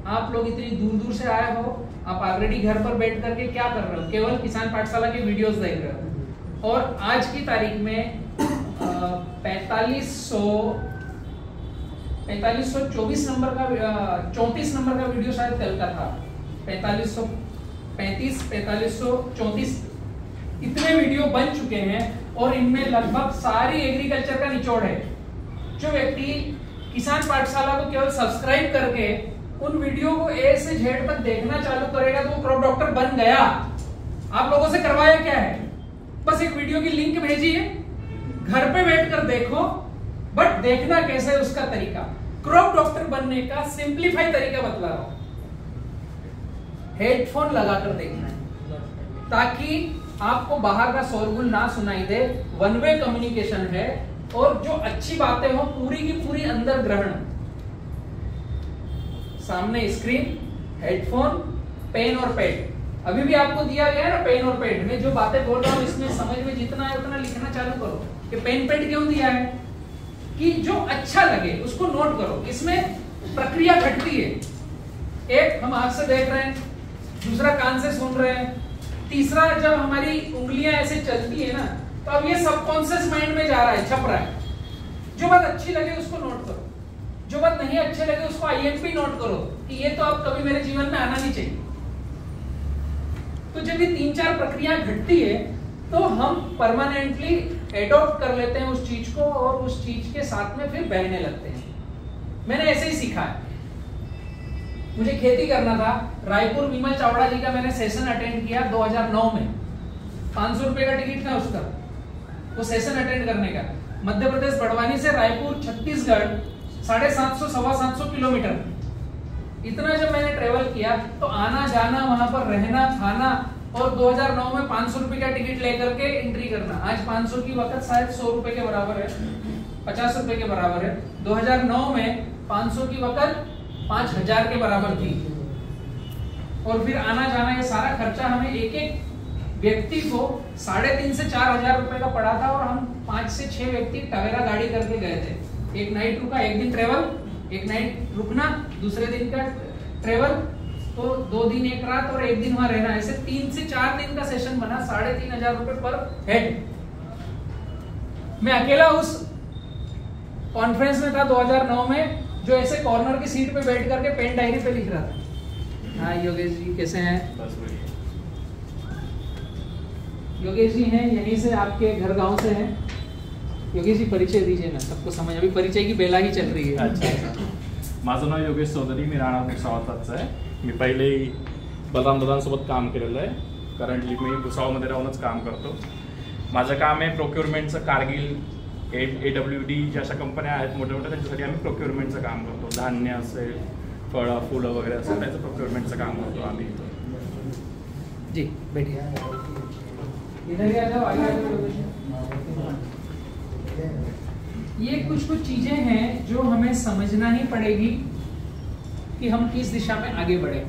आप लोग इतनी दूर दूर से आए हो। आप ऑलरेडी घर पर बैठ करके क्या कर रहे हो? केवल किसान पाठशाला के वीडियोस देख रहे हो। और आज की तारीख में 4524 नंबर का 34 नंबर का वीडियो शायद कल का था, 4535 4534 इतने वीडियो बन चुके हैं, और इनमें लगभग सारी एग्रीकल्चर का निचोड़ है। जो व्यक्ति किसान पाठशाला को केवल सब्सक्राइब करके उन वीडियो को ए से जेड तक देखना चालू करेगा तो वो क्रॉप डॉक्टर बन गया। आप लोगों से करवाया क्या है? बस एक वीडियो की लिंक भेजी है, घर पे बैठकर देखो, बट देखना कैसे है उसका तरीका। क्रॉप डॉक्टर बनने का सिंप्लीफाई तरीका बतला रहा हूं। हेडफोन लगाकर देखना है ताकि आपको बाहर का शोरगुल ना सुनाई दे। वन वे कम्युनिकेशन है, और जो अच्छी बातें हो पूरी की पूरी अंदर ग्रहण। सामने स्क्रीन, हेडफोन, पेन और पैड। अभी भी आपको दिया गया है ना पेन और पैड में, जो बातें बोल रहा हूं इसमें समझ में जितना है उतना लिखना चालू करो। कि पेन पैड क्यों दिया है? कि जो अच्छा लगे उसको नोट करो। इसमें प्रक्रिया घटती है। एक, हम आंख से देख रहे हैं, दूसरा कान से सुन रहे हैं, तीसरा जब हमारी उंगलियां ऐसे चलती है ना, तो अब ये सबकॉन्शियस माइंड में जा रहा है, छप रहा है। जो बात अच्छी लगे उसको नोट करो, जो बात नहीं अच्छे लगे उसको आईएमपी नोट करो कि ये तो अब कभी मेरे जीवन में आना नहीं चाहिए। तो जब ये 3-4 प्रक्रिया घटती है तो हम परमानेंटली एडॉप्ट कर लेते हैं उस चीज को, और उस चीज के साथ में फिर बहने लगते हैं। मैंने ऐसे ही सीखा है। मुझे खेती करना था, रायपुर विमल चावड़ा जी का मैंने सेशन अटेंड किया 2009 में। 500 रुपए का टिकट था उसका, वो सेशन अटेंड करने का। मध्य प्रदेश बड़वानी से रायपुर छत्तीसगढ़ 750 725 किलोमीटर। इतना जब मैंने ट्रेवल किया तो आना जाना, वहां पर रहना, खाना, और 2009 में 500 रुपए का टिकट लेकर के एंट्री करना। आज 500 की वक्त शायद 100 रुपए के बराबर है। 50 रुपए के बराबर है। 2009 में 500 की वक़्त 5000 के बराबर थी। और फिर आना जाना ये सारा खर्चा हमें एक एक व्यक्ति को 3,500 से 4,000 रुपए का पड़ा था। और हम 5 से 6 व्यक्ति टवेरा गाड़ी करके गए थे। एक नाइट रुका, एक दिन ट्रेवल, एक नाइट रुकना, दूसरे दिन का ट्रेवल, तो 2 दिन 1 रात और 1 दिन वहां रहना। ऐसे 3 से 4 दिन का सेशन बना, 3,500 रुपए पर हेड। मैं अकेला उस कॉन्फ्रेंस में था 2009 में, जो ऐसे कॉर्नर की सीट पे बैठ करके पेन डायरी पे लिख रहा था। हाँ योगेश जी कैसे हैं? बस बढ़िया। योगेश जी हैं यहीं से, आपके घर गांव से हैं। योगेश जी परिचय दीजिए ना, सबको समझ, अभी परिचय की बेला ही चल रही है। अच्छा, माझं नाव योगेश चौधरी, मी राहणार भुसावळचा आहे। मी पहिले बलराम दादांसोबत काम केलेलं आहे। करंटली मी भुसावळमध्ये राहूनच काम करतो। माझं काम आहे प्रोक्युरमेंटचं। कारगिल, AWD ज्या अशा कंपन्या आहेत मोठ्या मोठ्या, त्यांच्यासाठी आम्ही प्रोक्युरमेंटचं काम करतो। धान्य असेल, फळं फुलं वगैरे असेल, त्याचं प्रोक्युरमेंटचं काम करतो आम्ही। जी बैठिए, इधर ही आ जाओ, आगे आ जाओ। ये कुछ चीजें हैं जो हमें समझना ही पड़ेगी कि हम किस दिशा में आगे बढ़े।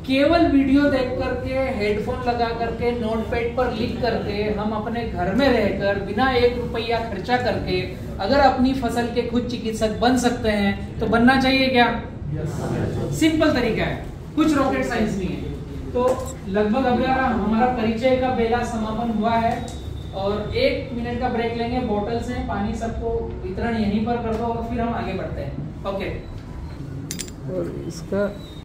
केवल वीडियो देख करके, हेडफोन लगा करके, नोटपैड पर लिख करके, हम अपने घर में रहकर बिना 1 रुपया खर्चा करके अगर अपनी फसल के खुद चिकित्सक बन सकते हैं तो बनना चाहिए क्या? सिंपल तरीका है, कुछ रॉकेट साइंस नहीं है। तो लगभग अब हमारा परिचय का बेला समापन हुआ है और 1 मिनट का ब्रेक लेंगे। बोतल्स हैं, पानी सबको वितरण यहीं पर कर दो और फिर हम आगे बढ़ते हैं। ओके। और इसका